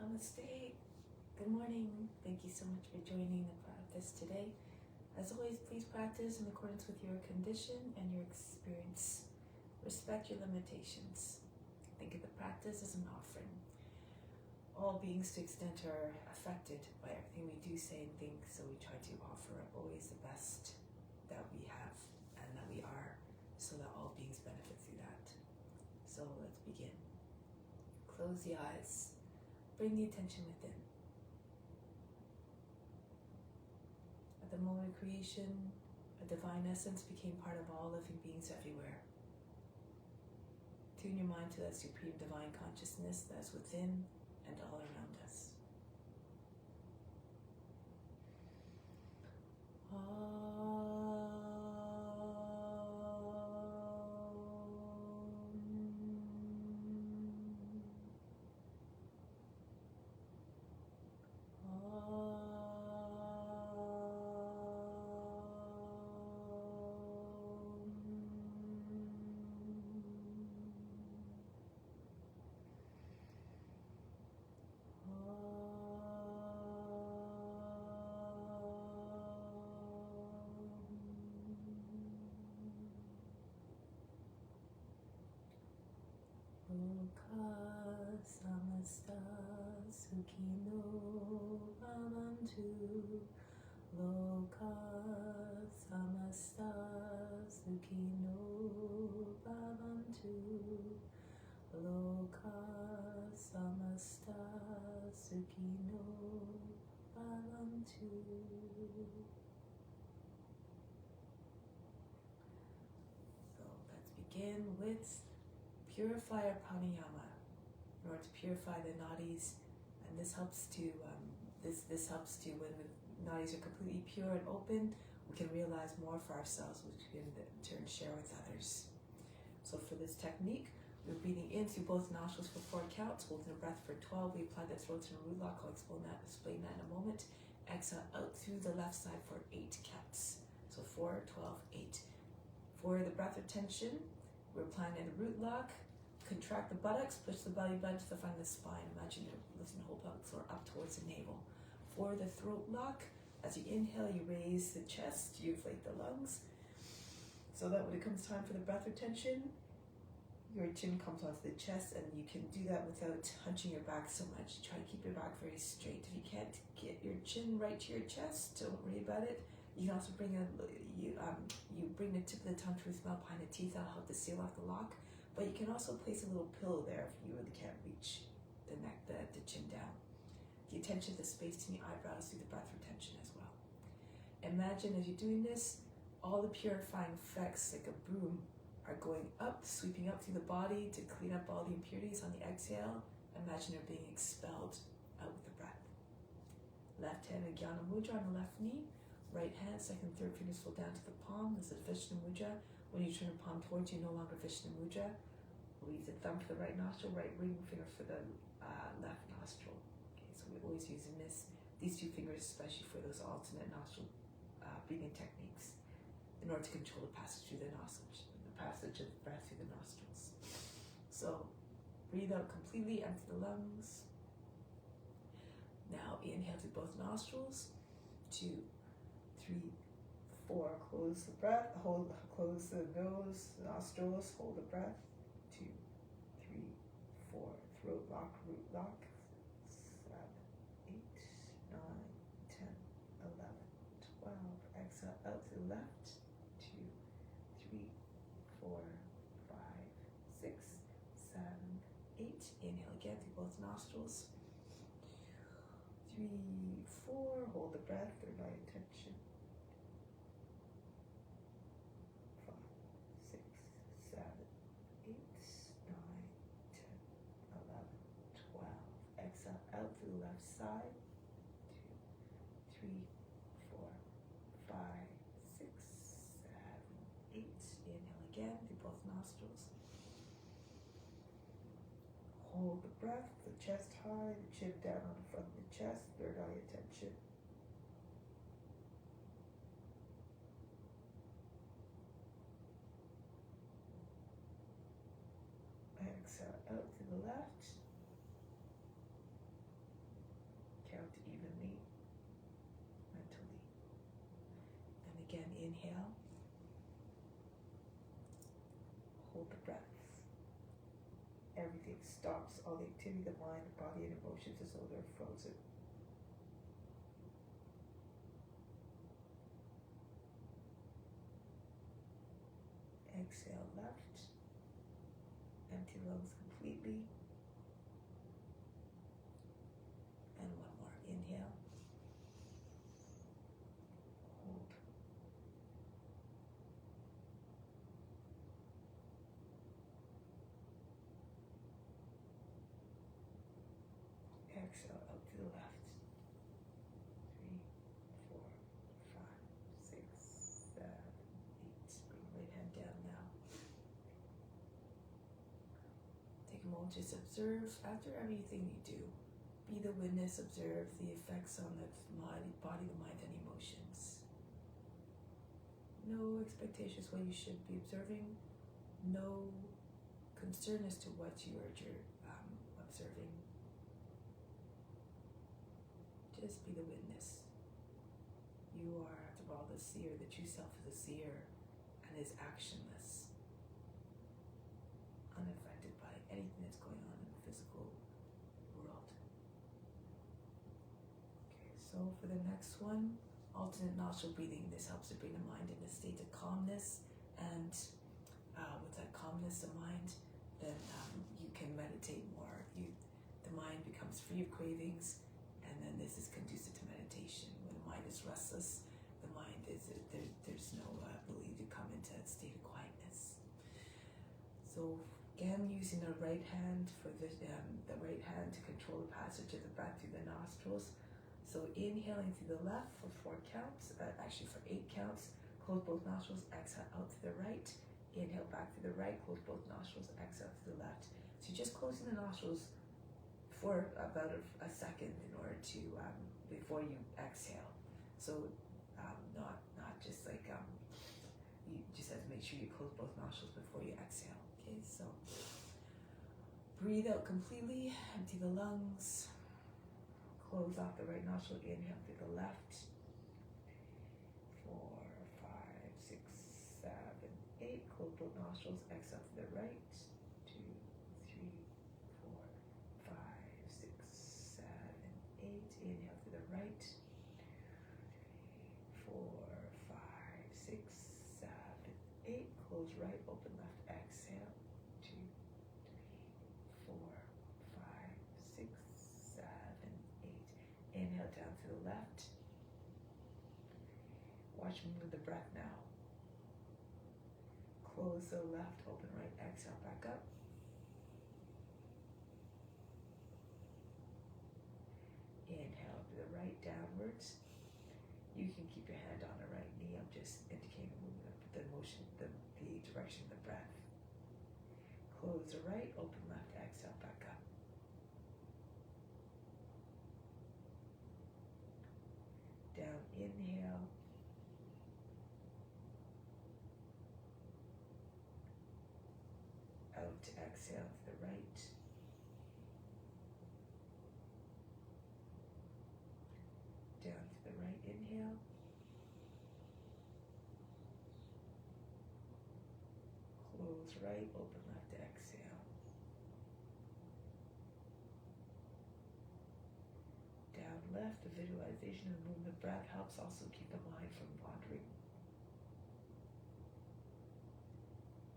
Namaste. Good morning. Thank you so much for joining the practice today. As always, please practice in accordance with your condition and your experience. Respect your limitations. Think of the practice as an offering. All beings to extent are affected by everything we do, say, and think, so we try to offer up always the best that we have and that we are, so that all beings benefit through that. So let's begin. Close the eyes. Bring the attention within. At the moment of creation, a divine essence became part of all living beings everywhere. Tune your mind to that supreme divine consciousness that's within and all around us. Loka samasta sukhino bhavantu. Loka samasta sukhino bhavantu. Loka samasta sukhino bhavantu. So let's begin with purify our pranayama in order to purify the nadis, and this helps to this helps to, when the nadis are completely pure and open, we can realize more for ourselves, which we can in turn share with others. So for this technique, we're breathing in through both nostrils for 4 counts, holding a breath for 12. We apply the throat in a root lock. I'll explain that in a moment. Exhale out through the left side for 8 counts. So 4, 12, 8. For the breath retention, we're applying a root lock. Contract the buttocks, push the belly button to the front of the spine. Imagine you're lifting the whole pelvic floor up towards the navel. For the throat lock, as you inhale, you raise the chest, you inflate the lungs, so that when it comes time for the breath retention, your chin comes off the chest, and you can do that without hunching your back so much. Try to keep your back very straight. If you can't get your chin right to your chest, don't worry about it. You can also bring you bring the tip of the tongue to the mouth behind the teeth. That'll help to seal off the lock. But you can also place a little pillow there if you really can't reach the neck, the chin down. The attention to the space between the eyebrows through the breath retention as well. Imagine as you're doing this, all the purifying effects like a broom are going up, sweeping up through the body to clean up all the impurities on the exhale. Imagine they're being expelled out with the breath. Left hand in Jnana Mudra on the left knee. Right hand, second, third fingers fall down to the palm. This is Vishnu Mudra. When you turn the palm towards you, no longer Vishnu Mudra. We'll use the thumb for the right nostril, right ring finger for the left nostril. Okay, so we're always using these 2 fingers, especially for those alternate nostril breathing techniques, in order to control the passage through the nostrils, the passage of the breath through the nostrils. So breathe out completely, empty the lungs. Now inhale through both nostrils. 2, 3, 4. Close the breath. Close the nose, nostrils. Hold the breath. 2, 3, 4. Throat lock, root lock. 7, 8, 9, 10, 11, 12. Exhale out to the left. 2, 3, 4, 5, 6, 7, 8. Inhale again through both nostrils. 3, 4. Hold the breath. Third eye attention. 5, 6, 7, 8, 9, 10, 11, 12. Exhale out to the left side. 2, 3, 4, 5, 6, 7, 8. Inhale again through both nostrils. Hold the breath, the chest high, the chin down on the front of the chest, third eye attention. Exhale out to the left. inhale. Hold the breath. Everything stops, all the activity, the mind, the body, and emotions as though they're frozen. Exhale left. Empty lungs completely. And one more. Inhale. Hold. Exhale out to the left. 3, 4, 5, 6, 7, 8. Bring the right hand down now. Take a moment, just observe after everything you do. Be the witness, observe the effects on the body, the mind, and emotions. No expectations what you should be observing. No concern as to what you are observing. Just be the witness. You are, after all, the seer. The true self is a seer and is actionless, unaffected by anything that's going on in the physical world. Okay, so for the next one, alternate nostril breathing. This helps to bring the mind in a state of calmness, and with that calmness of mind, then you can meditate more. The mind becomes free of cravings, and then this is conducive to meditation. When the mind is restless, the mind is there's no ability to come into that state of quietness. So again, using the right hand for the right hand to control the passage of the breath through the nostrils. So inhaling through the left for 4 counts, actually for 8 counts. Close both nostrils, exhale out to the right. Inhale back to the right, close both nostrils, exhale to the left. So you're just closing the nostrils for about a second in order to before you exhale. So not just like you just have to make sure you close both nostrils before you exhale. Okay, so breathe out completely, empty the lungs, close off the right nostril, inhale through the left. 4, 5, 6, 7, 8. Close both nostrils, exhale to the right. 2, 3, 4, 5, 6, 7, 8. Inhale to the right. 4, 5, 6, 7, 8. Close right, open left, exhale. 2, 3, 4, 5, 6, 7, 8. Inhale down to the left. Watch me with the breath now. Close the left, open right, exhale back up. Inhale to the right, downwards. You can keep your hand on the right knee. I'm just indicating the motion, the direction of the breath. Close the right, open left, exhale back up. Down, inhale. Out, exhale to the right. Down to the right, inhale. Close right, open left, exhale. Down left, the visualization of the movement breath helps also keep the mind from wandering.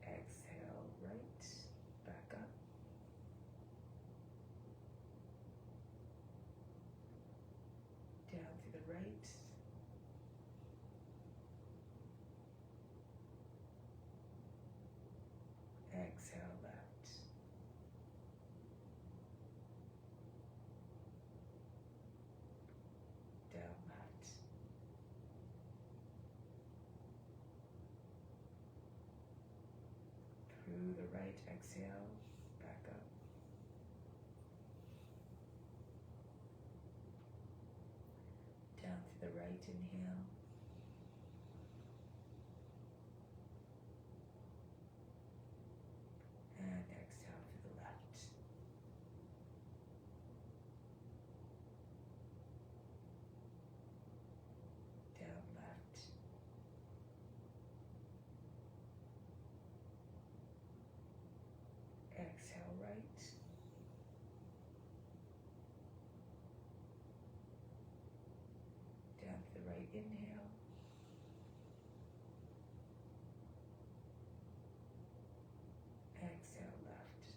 Exhale right, back up. Down to the right. Exhale left. Down left. Through the right, exhale, back up. Down to the right, inhale. And exhale to the left. Down left. inhale. Exhale, left.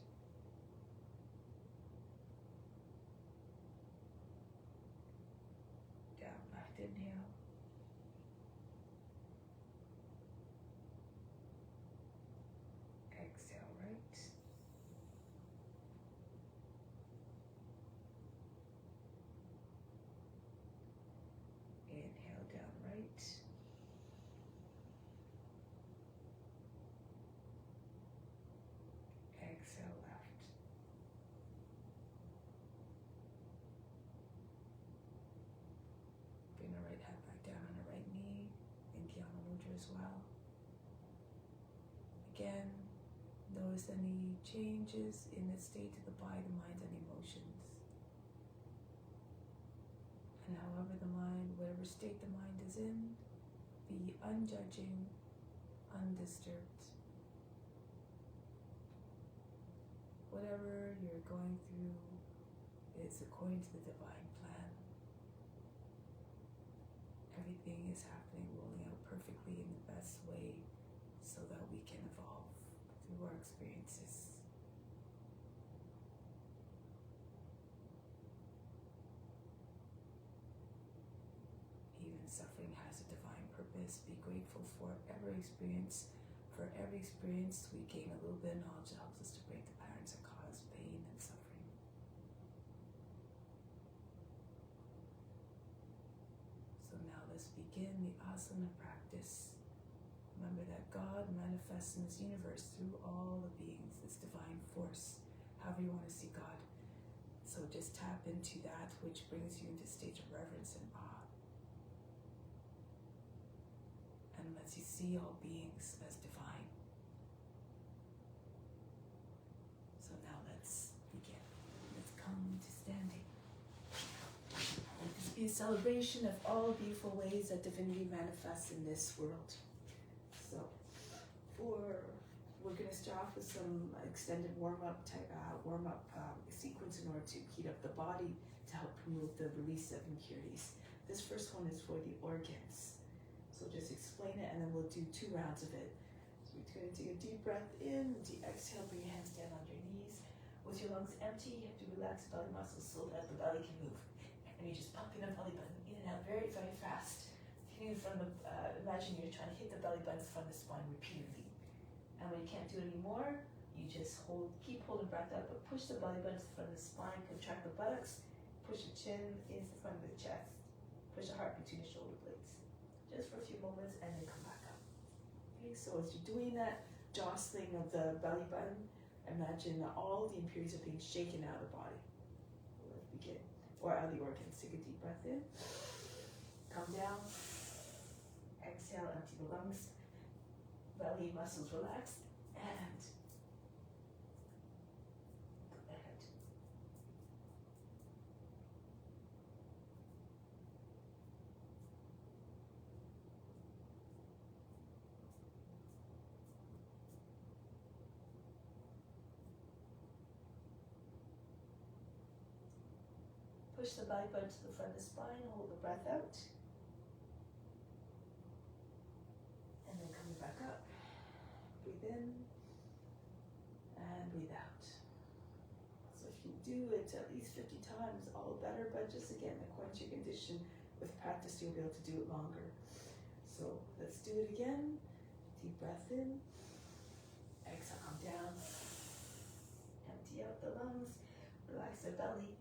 Down, left, inhale. Exhale, right. Inhale, down, right. Exhale, left. Bring the right hand back down on the right knee in Dhyana Mudra as well. Again, notice any changes in the state of the body, the mind, and emotions. And however the mind, whatever state the mind is in, be unjudging, undisturbed. Whatever you're going through is according to the divine plan. Everything is happening, rolling out perfectly in the best way so that we can evolve through our experiences. Even suffering has a divine purpose. Be grateful for every experience. For every experience, we gain a little bit of knowledge that helps us to break the patterns that cause pain and suffering. So now let's begin the asana practice. Remember that God manifests in this universe through all the beings, this divine force, however you want to see God. So just tap into that which brings you into a state of reverence and awe. And lets you see all beings as divine. So now let's begin. Let's come to standing. Let this be a celebration of all beautiful ways that divinity manifests in this world. So, we're going to start off with some extended warm-up sequence in order to heat up the body to help promote the release of impurities. This first one is for the organs. So just explain it, and then we'll do 2 rounds of it. So we're going to take a deep breath in, deep exhale, bring your hands down on your knees. With your lungs empty, you have to relax the belly muscles so that the belly can move. And you're just pumping the belly button in and out very, very fast. Hitting from the, imagine you're trying to hit the belly button from the spine repeatedly. And when you can't do it anymore, you just keep holding breath out, but push the belly button from the spine, contract the buttocks, push the chin into the front of the chest, push the heart between the shoulder blades. Just for a few moments, and then come back up. Okay, so as you're doing that jostling of the belly button, imagine that all the impurities are being shaken out of the body. Let's begin. Or out of the organs. Take a deep breath in. Come down. Exhale, empty the lungs. Belly muscles relaxed. And go ahead. Push the belly button to the front of the spine, hold the breath out. And then coming back up. Breathe in and breathe out. So if you do it at least 50 times, all better, but just again, according to your condition, with practice you'll be able to do it longer. So let's do it again. Deep breath in. Exhale, come down. Empty out the lungs. Relax the belly.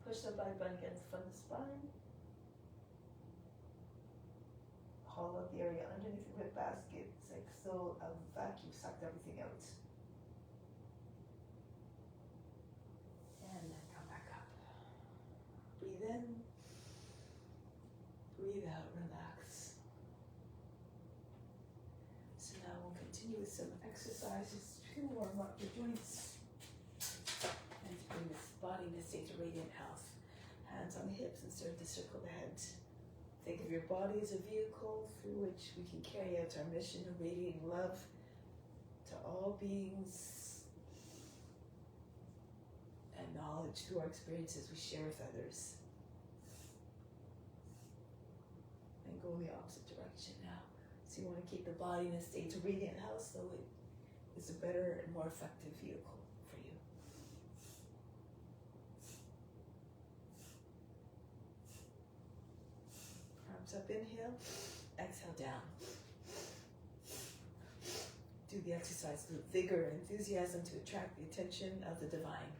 Push the belly button against the front of the spine. Hollow out the area underneath the rib basket. It's like so a vacuum sucked everything out. And then come back up. Breathe in. Breathe out, relax. So now we'll continue with some exercises to warm up your joints and to bring this body in a state of radiant health. Hands on the hips and start to circle the head. Think of your body as a vehicle through which we can carry out our mission of radiating love to all beings and knowledge through our experiences we share with others. And go in the opposite direction now. So you want to keep the body in a state of radiant health so it is a better and more effective vehicle for you. Arms up, inhale, exhale down. Do the exercise with vigor and enthusiasm to attract the attention of the divine.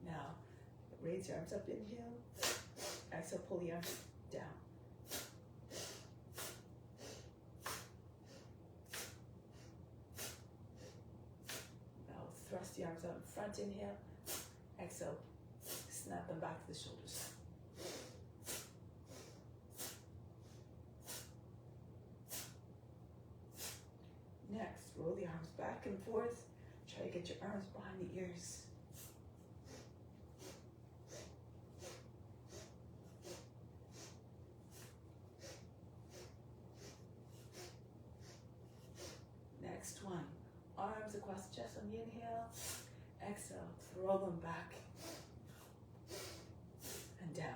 Now, raise your arms up, inhale, exhale, pull the arms down. Now, thrust the arms out in front, inhale, exhale, snap them back to the shoulders. Next, roll the arms back and forth. Try to get your arms behind the ears. Next one, arms across the chest on the inhale. Exhale, throw them back and down.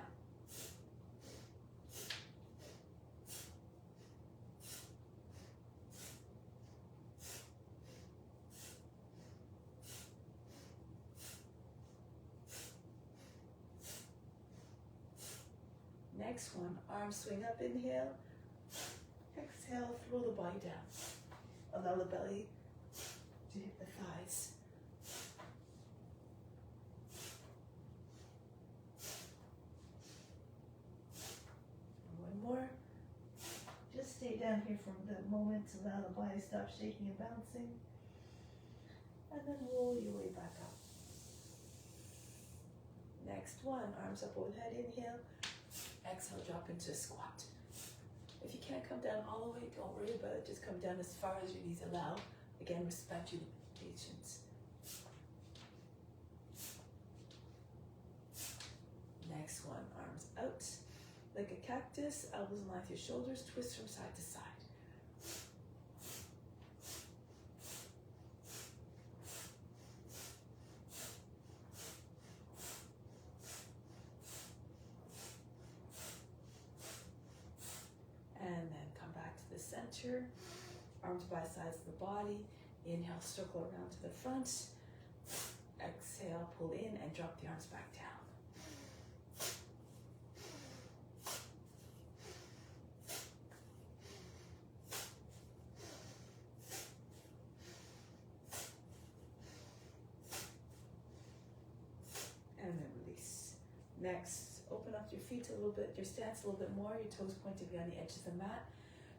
Next one, arms swing up, inhale. Exhale, throw the body down. Allow the belly to hit the thighs. One more. Just stay down here for a moment to allow the body to stop shaking and bouncing. And then roll your way back up. Next one, arms up overhead, inhale. Exhale, drop into a squat. If you can't come down all the way, don't worry about it. Just come down as far as your knees allow. Again, respect your limitations. Next one, arms out. Like a cactus, elbows in line with your shoulders, twist from side to side. And then come back to the center, arms by sides of the body. Inhale, circle around to the front. Exhale, pull in and drop the arms back down. And then release. Next, open up your feet a little bit, your stance a little bit more, your toes pointed behind the edge of the mat.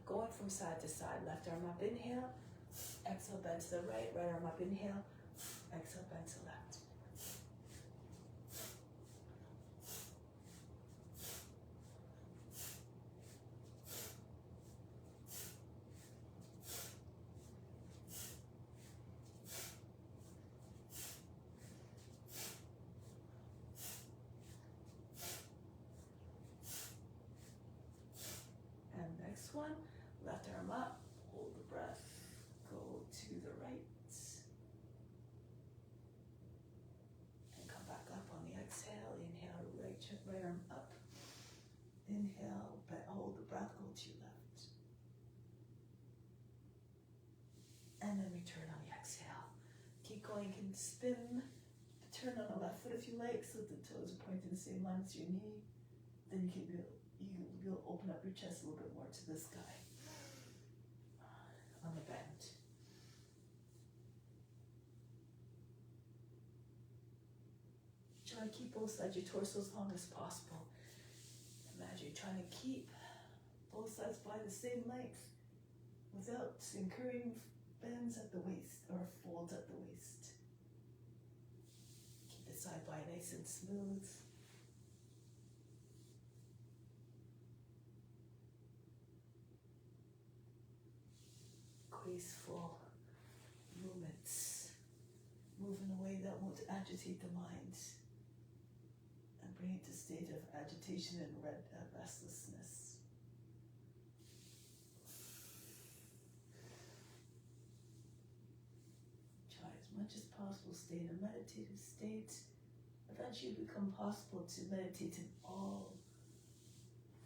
Going from side to side, left arm up, inhale. Exhale, bend to the right, right arm up, inhale. Exhale, bend to the left. Next one, left arm up, hold the breath, go to the right, and come back up on the exhale. Inhale, right arm up, inhale, but hold the breath, go to your left, and then return on the exhale. Keep going, you can spin, turn on the left foot if you like, so the toes are pointing the same line as your knee. Then you'll open up your chest a little bit more to the sky on the bend. Try to keep both sides of your torso as long as possible. Imagine you're trying to keep both sides by the same length without incurring bends at the waist or folds at the waist. Keep the side body nice and smooth. Graceful movements move in a way that won't agitate the mind and bring it to a state of agitation and restlessness. Try as much as possible, stay in a meditative state. Eventually it will become possible to meditate in all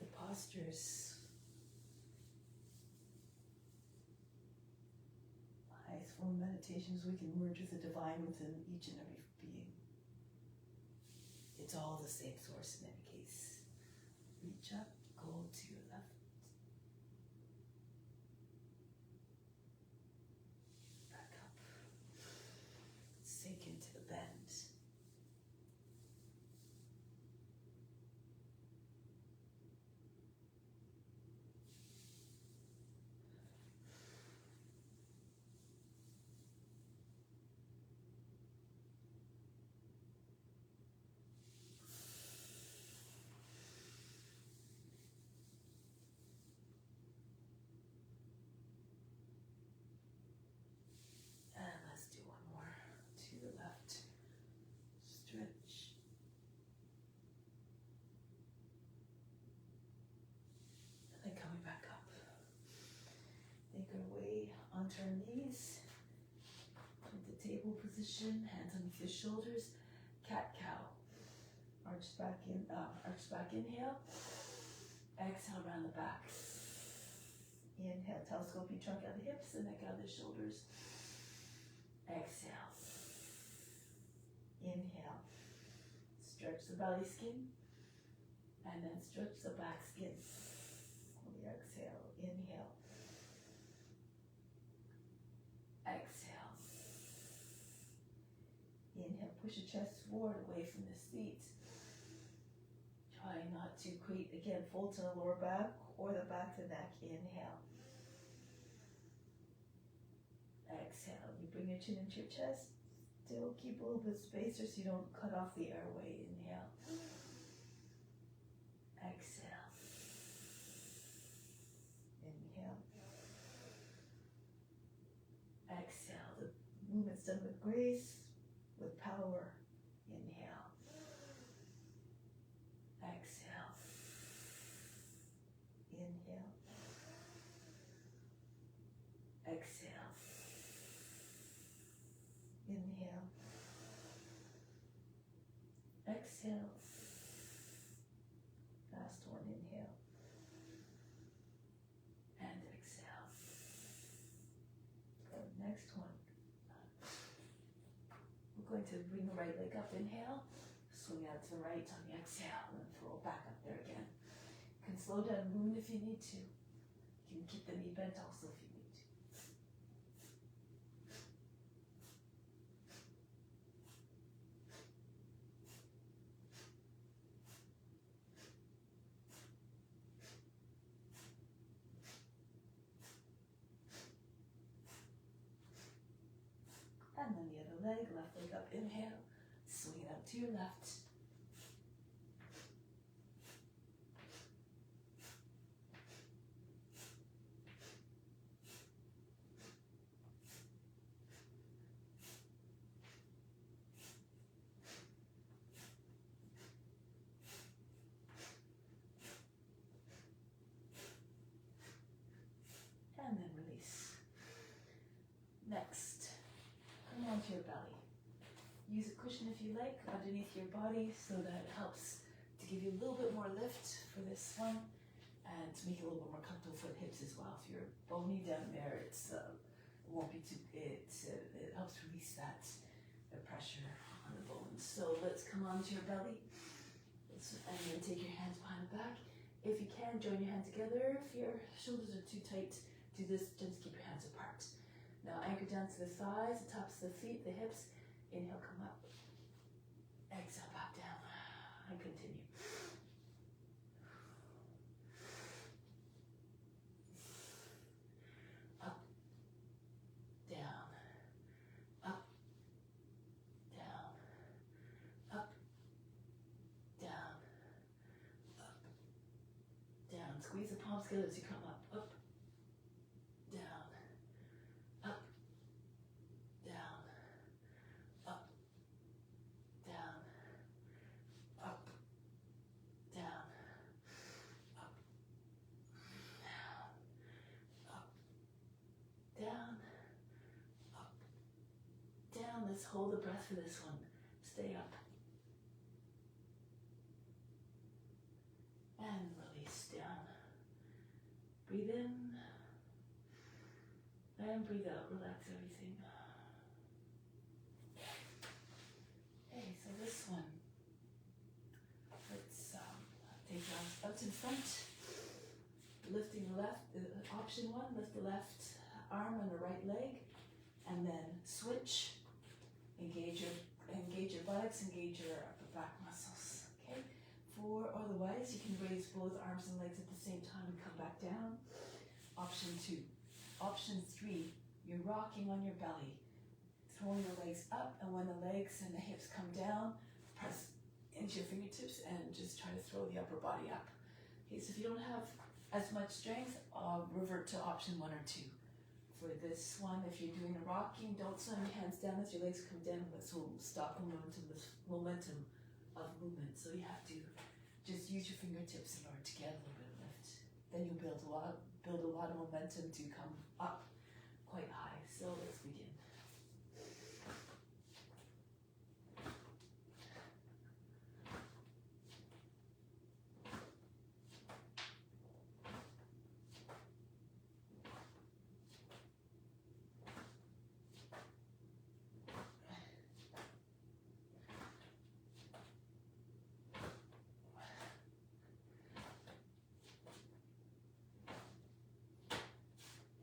the postures. The highest form of meditation is we can merge with the divine within each and every being. It's all the same source in any case. Reach up, go to your left. Back up. Sink into the bend. And let's do one more. To the left. Stretch. And then coming back up. Make our way onto our knees. Into table position. Hands underneath the shoulders. Cat-cow. Arch back in. Arch back. Inhale. Exhale around the back. Inhale. Telescope your trunk out of the hips. The neck out of the shoulders. Exhale. Inhale. Stretch the belly skin. And then stretch the back skin. On the exhale. Inhale. Exhale. Inhale. Push your chest forward away from the seat. Try not to create, again, fold to the lower back or the back to the neck. Inhale. Exhale. You bring your chin into your chest. Still keep a little bit of space so you don't cut off the airway. Inhale. Exhale. Inhale. Exhale. The movement's done with grace, with power. Inhale. Exhale. Inhale. Exhale. Inhale. Exhale. Last one, inhale. And exhale. Go next one. We're going to bring the right leg up, inhale. Swing out to the right on the exhale, and then throw it back up there again. You can slow down the movement if you need to. You can keep the knee bent also if you need to. And then the other leg, left leg up, inhale. Swing it out to your left. And then release. Next, come onto your belly. Use a cushion if you like underneath your body so that it helps to give you a little bit more lift for this one and to make it a little bit more comfortable for the hips as well. If you're bony down there, it won't be too. It helps release that the pressure on the bones. So let's come onto your belly and then take your hands behind the back. If you can, join your hands together. If your shoulders are too tight, do this. Just keep your hands apart. Now anchor down to the thighs, the tops of the feet, the hips. Inhale, come up. Exhale, back down. And continue. Up, down, up, down, up, down, up, down. Squeeze the palms together as you come up. Up, down, up, down, up, let's hold the breath for this one. Stay up. And release down. Breathe in. And breathe out. Relax everything. Okay, so this one. Let's take your arms out in front. Lifting the left, option one, lift the left arm and the right leg. And then switch. Engage your buttocks, engage your upper back muscles. Okay? Or otherwise, you can raise both arms and legs at the same time and come back down. Option two. Option three, you're rocking on your belly, throwing your legs up, and when the legs and the hips come down, press into your fingertips and just try to throw the upper body up. Okay, so if you don't have as much strength, revert to option one or two. For this one, if you're doing a rocking, don't slam your hands down as your legs come down. This will stop the momentum of movement. So you have to just use your fingertips in order to get a little bit of lift. Then you'll build a lot of momentum to come up quite high. So let's begin.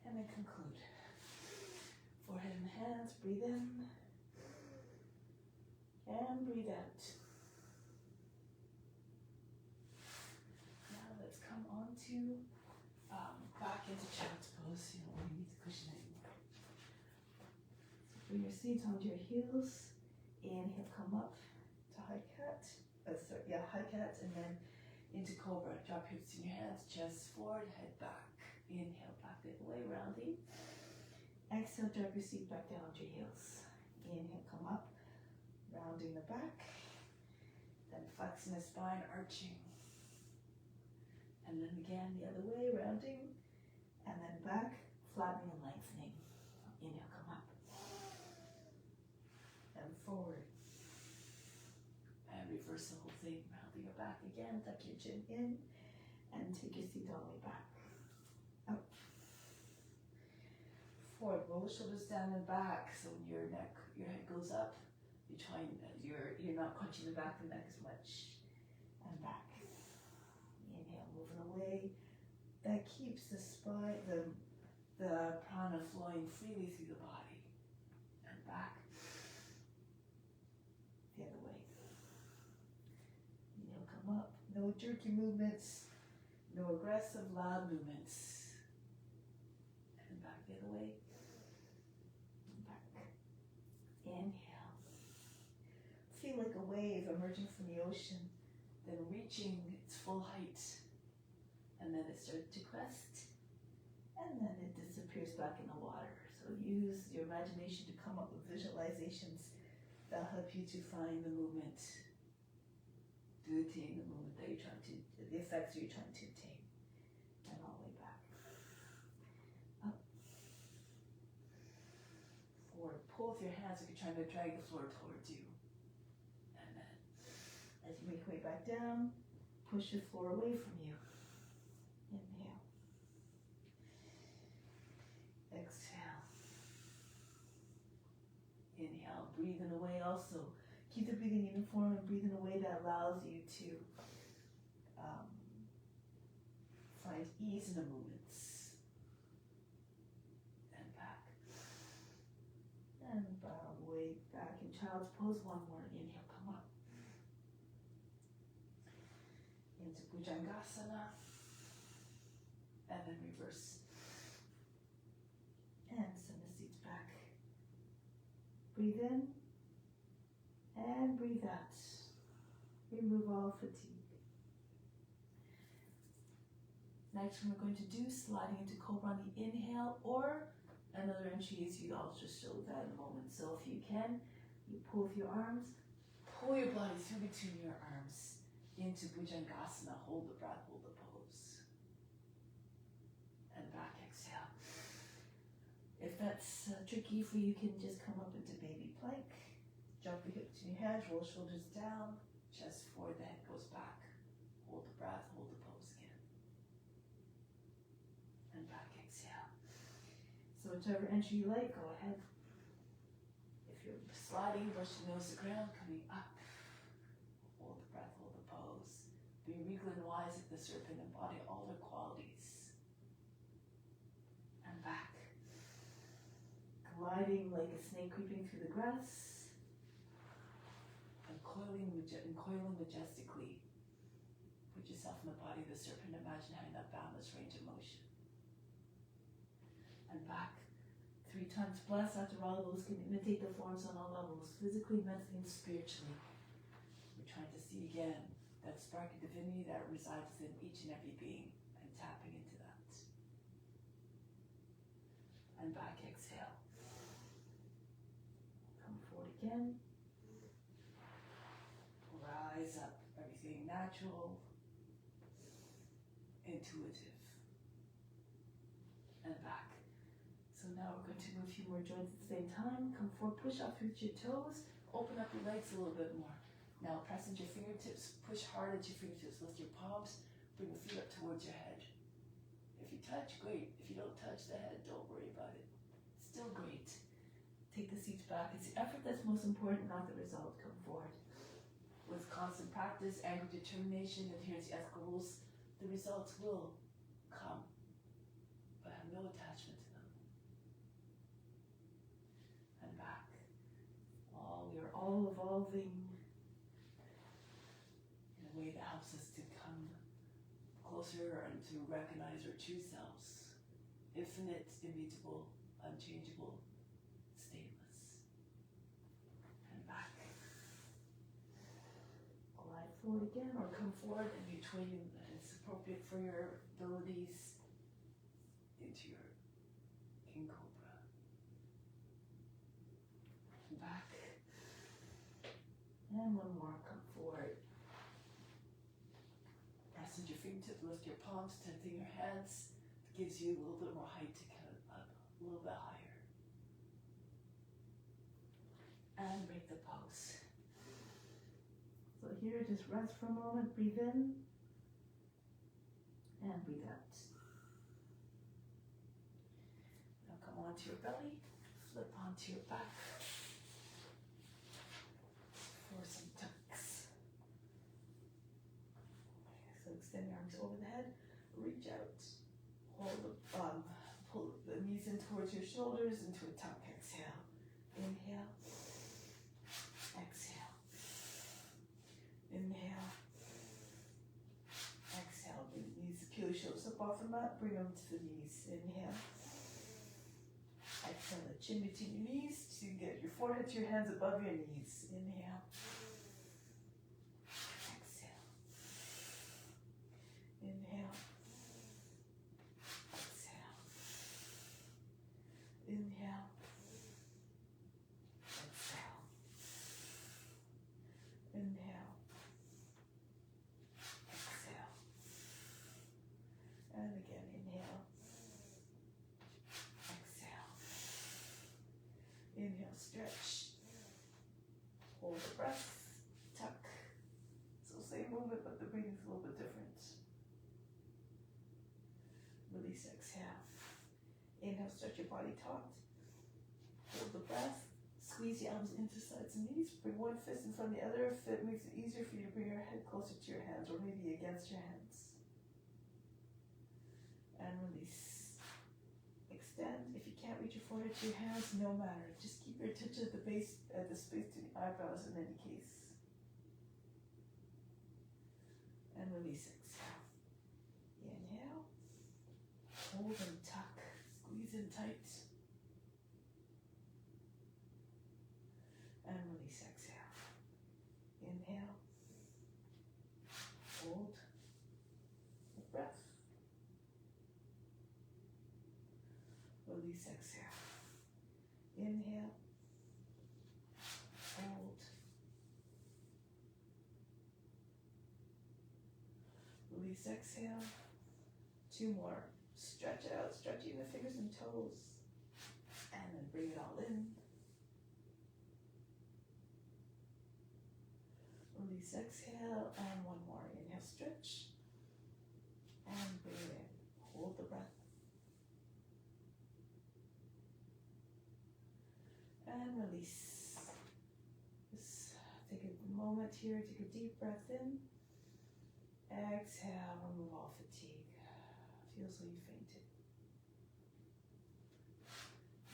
And then conclude. Forehead and hands, breathe in. And breathe out. Now let's come on to back into child's pose. You don't really need to cushion anymore. So bring your seats onto your heels. Inhale, come up to high cat. High cat, and then into cobra. Drop your hips in your hands, chest forward, head back. Inhale, back the other way, rounding. Exhale, drop your seat back down onto your heels. Inhale, come up, rounding the back. Then flexing the spine, arching. And then again, the other way, rounding. And then back, flattening and lengthening. Inhale, come up. And forward. And reverse the whole thing, rounding your back again. Tuck your chin in. And take your seat all the way back. Up. Forward, roll the shoulders down and back. So when your head goes up, you're not crunching the back of the neck as much. And back. Inhale, moving away. That keeps the spine, the prana flowing freely through the body. And back. The other way. Inhale, come up. No jerky movements. No aggressive, loud movements. And back the other way. And back. Inhale. Feel like a wave emerging from the ocean, then reaching its full height. And then it starts to crest. And then it disappears back in the water. So use your imagination to come up with visualizations that help you to find the movement, to attain the movement that you're trying to, the effects you're trying to attain. And all the way back. Up. Forward. Pull with your hands like you're trying to drag the floor towards you. And then, as you make your way back down, push your floor away from you. Inhale. Exhale. Inhale. Breathing away also. Keep the breathing uniform and breathe in a way that allows you to find ease in the movements. And back. And bow the way back in child's pose. One more. Inhale, come up. Into Bhujangasana. And then reverse. And send the seats back. Breathe in. And breathe out. Remove all fatigue. Next one we're going to do sliding into cobra on the inhale, or another entry is I'll just show that in a moment. So if you can, you pull with your arms, pull your body through between your arms into Bhujangasana. Hold the breath, hold the pose. And back, exhale. If that's tricky for you, you can just come up into baby plank. Jump your hips in your hands, roll shoulders down, chest forward, the head goes back. Hold the breath, hold the pose again. And back, exhale. So whichever entry you like, go ahead. If you're sliding, brush your nose to the ground, coming up. Hold the breath, hold the pose. Be regal and wise at the serpent, embody all their qualities. And back. Gliding like a snake creeping through the grass. And coiling majestically. Put yourself in the body of the serpent. Imagine having that boundless range of motion. And back. 3 times plus. After all of those, can imitate the forms on all levels. Physically, mentally, and spiritually. We're trying to see again that spark of divinity that resides in each and every being. And tapping into that. And back, exhale. Come forward again. Rise up. Everything natural. Intuitive. And back. So now we're going to move a few more joints at the same time. Come forward, push out through your toes. Open up your legs a little bit more. Now press into your fingertips. Push hard at your fingertips. Lift your palms. Bring the feet up towards your head. If you touch, great. If you don't touch the head, don't worry about it. Still great. Take the seats back. It's the effort that's most important, not the result. Come forward. With constant practice, anger, determination, adherence to ethical rules, the results will come. But have no attachment to them. And back. We are all evolving in a way that helps us to come closer and to recognize our true selves. Infinite, immutable, unchangeable, stateless. And back. Glide forward again or come forward and between it's appropriate for your abilities into your King Cobra. And back. And one more, come forward. Press into your fingertips, lift your palms, tenting your hands. It gives you a little bit more height to come up, a little bit higher. And break the pose. So here, just rest for a moment, breathe in, and breathe out. Now come onto your belly, flip onto your back. For some tucks. So extend your arms over the head, reach out, hold the pull the knees in towards your shoulders into a tuck. Exhale. Inhale. Exhale. Inhale. Exhale. Bring the knees, peel your shoulders up off the mat, bring them to the knees. Inhale. Exhale, the chin between your knees to get your forehead to your hands above your knees. Inhale. Exhale. Inhale. Exhale. Inhale. Exhale. Inhale. Exhale. And again, inhale. Exhale. Inhale, stretch. Hold the breath. Tuck. So same movement, but the breathing's a little bit different. Release, exhale. Inhale, stretch your body taut. Hold the breath. Squeeze your arms into sides and knees. Bring one fist in front of the other if it makes it easier for you to bring your head closer to your hands or maybe against your hands. And release. Extend. If you can't reach your forehead to your hands, no matter. Just keep your attention at the base, at the space to the eyebrows in any case. And release, exhale. Inhale. Hold and tuck. Squeeze in tight. And release, exhale. Inhale. Hold. The breath. Release, exhale. Inhale. Hold. Release, exhale. 2 more. Stretch out, stretching the fingers and toes. bring it all in. Release, exhale, and one more. Inhale, stretch, and bring it in. Hold the breath. And release. Just take a moment here, take a deep breath in. Exhale, remove all fatigue. Feels like you fainted.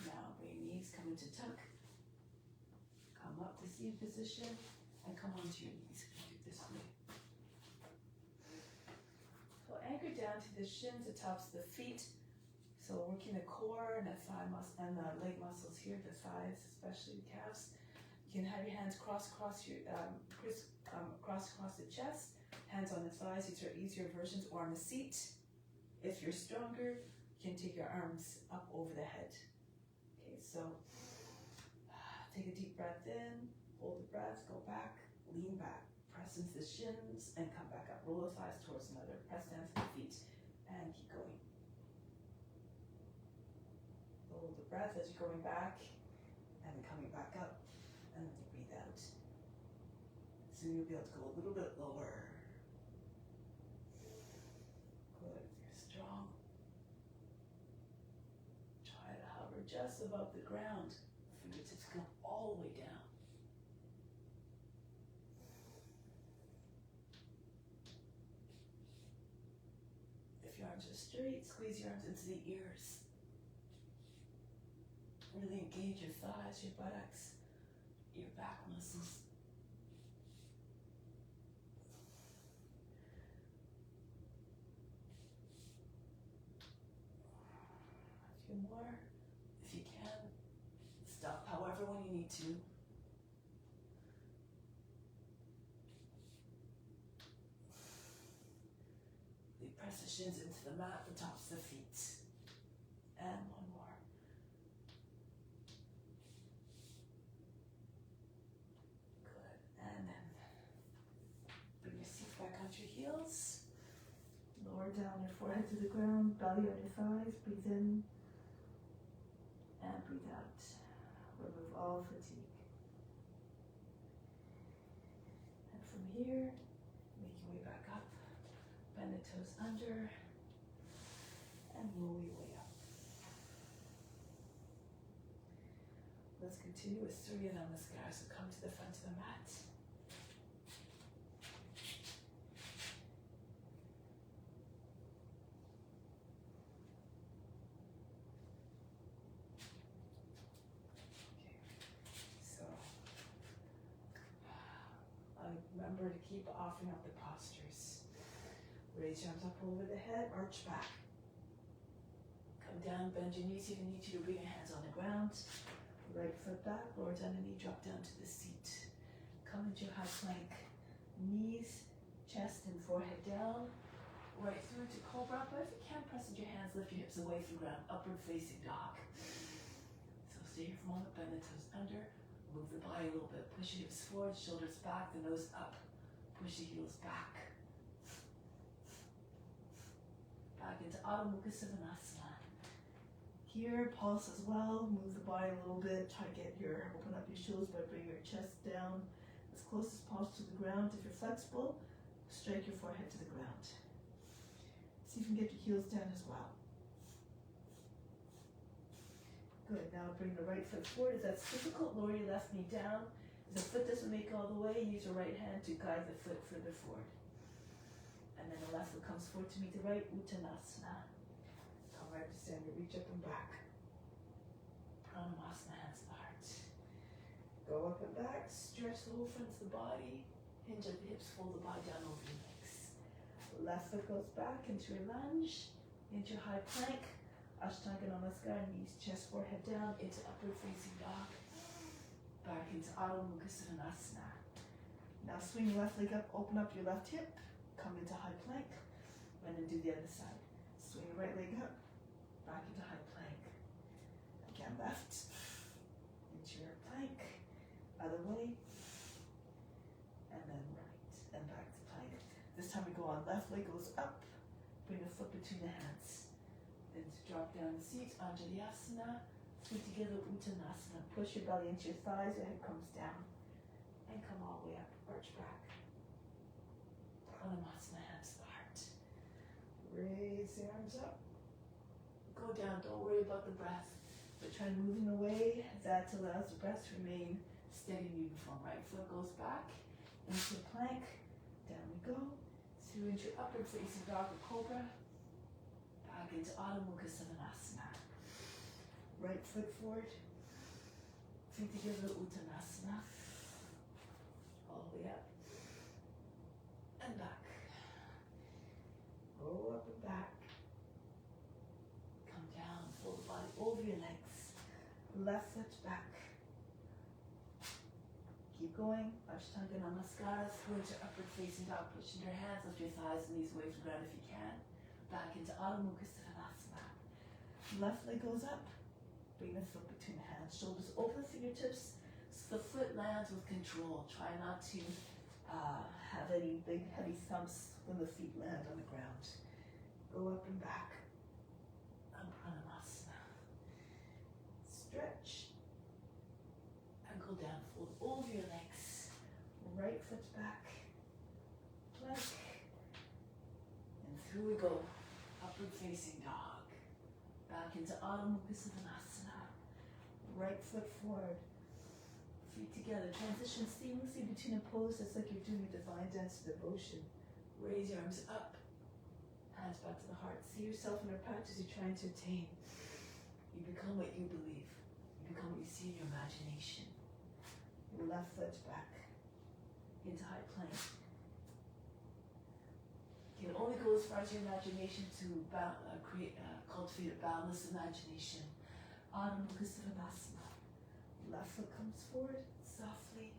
Now bring knees, come into tuck. Come up to seated position and come onto your knees. Do it this way. So anchor down to the shins, the tops of the feet. So working the core and the thigh muscle and the leg muscles here, the thighs, especially the calves. You can have your hands cross across the chest. Hands on the thighs, these are easier versions, or on the seat. If you're stronger, you can take your arms up over the head. Okay, so take a deep breath in, hold the breath, go back, lean back, press into the shins, and come back up. Roll the thighs towards another, press down to the feet, and keep going. Hold the breath as you're going back, and then coming back up, and then you breathe out. Soon you'll be able to go a little bit lower. Good, you're strong. Try to hover just above the ground. Fingertips come all the way down. If your arms are straight, squeeze your arms into the ears. Really engage your thighs, your buttocks, your back muscles. A few more, if you can. Stop however when you need to. Really press the shins into the mat, the tops of the feet. And one more. Good. And then bring your seat back onto your heels. Lower down your forehead to the ground, belly on your thighs. Breathe in and breathe out. Remove all fatigue. And from here, make your way back up. Bend the toes under and roll your way up. Let's continue with Surya Namaskar. So come to the front of the mat. Remember to keep offering up the postures. Raise your arms up over the head, arch back. Come down, bend your knees if you need to bring your hands on the ground. Right foot back, lower down the knee, drop down to the seat. Come into high plank. Knees, chest and forehead down. Right through to cobra, but if you can, press into your hands, lift your hips away from the ground, upward facing dog. So stay here for a moment, bend the toes under. Move the body a little bit. Push your hips forward, shoulders back, the nose up. Push the heels back. Back into Adho Mukha Svanasana. Here, pulse as well. Move the body a little bit. Try to open up your shoulders by bringing your chest down as close as possible to the ground. If you're flexible, strike your forehead to the ground. See if you can get your heels down as well. Good, now bring the right foot forward. If that's difficult, lower your left knee down. If the foot doesn't make it all the way, use your right hand to guide the foot further forward. And then the left foot comes forward to meet the right, Uttanasana. Come right to stand, reach up and back. Pranamasana, hands to the heart. Go up and back, stretch the whole front of the body. Hinge at the hips, fold the body down over your legs. Left foot goes back into your lunge, into your high plank. Ashtanga Namaskar, knees, chest, forehead down, into upward facing dog. Back into Adho Mukha Svanasana. Now swing your left leg up, open up your left hip, come into high plank, and then do the other side. Swing your right leg up, back into high plank. Again, left, into your plank, other way, and then right, and back to plank. This time we go on, left leg goes up, bring the foot between the hands. Then to drop down the seat, Anjalyasana, Feet together, Uttanasana. Push your belly into your thighs, your head comes down. And come all the way up, arch back. Pranayama, hands to the heart. Raise the arms up. Go down, don't worry about the breath. But try to move in a way that allows the breath to remain steady and uniform. Right foot goes back into plank. Down we go. Through into upward facing dog or cobra. Back into Adho Mukha Svanasana. Right foot forward. Feet together, Uttanasana. All the way up. And back. Go up and back. Come down, fold the body over your legs. Left foot back. Keep going. Ashtanga Namaskara. Through into upward facing dog. Pushing your hands, lift your thighs and knees away from the ground if you can. Back into Adho Mukha Svanasana. Left leg goes up. Bring the foot between the hands. Shoulders open, fingertips. So the foot lands with control. Try not to have any big heavy thumps when the feet land on the ground. Go up and back. And Pranayama. Stretch. And go down. Fold over your legs. Right foot back. Plank. And through we go. Upward facing dog. Back into Adho Mukha Svanasana. Right foot forward. Feet together. Transition seamlessly between a pose that's like you're doing a divine dance of devotion. Raise your arms up. Hands back to the heart. See yourself in a practice you're trying to attain. You become what you believe. You become what you see in your imagination. Your left foot back. Into high plank. You can only go as far as your imagination to cultivate a boundless imagination. Adho Mukha Svanasana. Left foot comes forward, softly.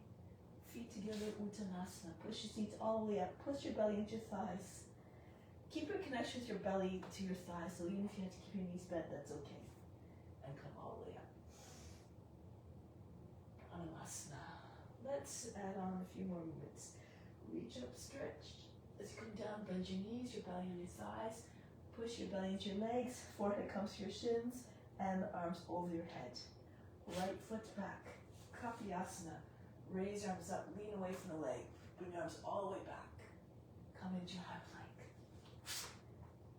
Feet together, Uttanasana. Push your seats all the way up. Push your belly into your thighs. Keep your connection with your belly to your thighs, so even if you have to keep your knees bent, that's okay. And come all the way up. Pranayama. Let's add on a few more movements. Reach up, stretch. As you come down, bend your knees, your belly on your thighs. Push your belly into your legs. Forehead comes to your shins, and the arms over your head. Right foot back. Kapiyasana. Raise your arms up, lean away from the leg. Bring your arms all the way back. Come into your high plank.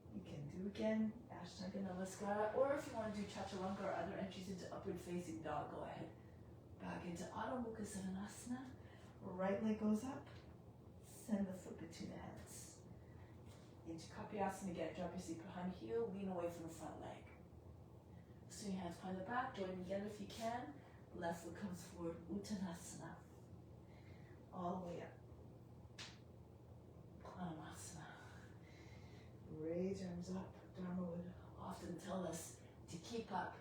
You can do again Ashtanga Namaskara, or if you want to do Chaturanga or other entries into upward facing dog, go ahead. Back into Adho Mukha Svanasana. Right leg goes up. Send the foot between the hands. Into Kapiyasana again. Drop your seat behind heel, lean away from the front leg. Swing your hands behind the back, join them together if you can. Left foot comes forward, Uttanasana. All the way up. Pranayama. Raise your arms up. Dharma would often tell us to keep up.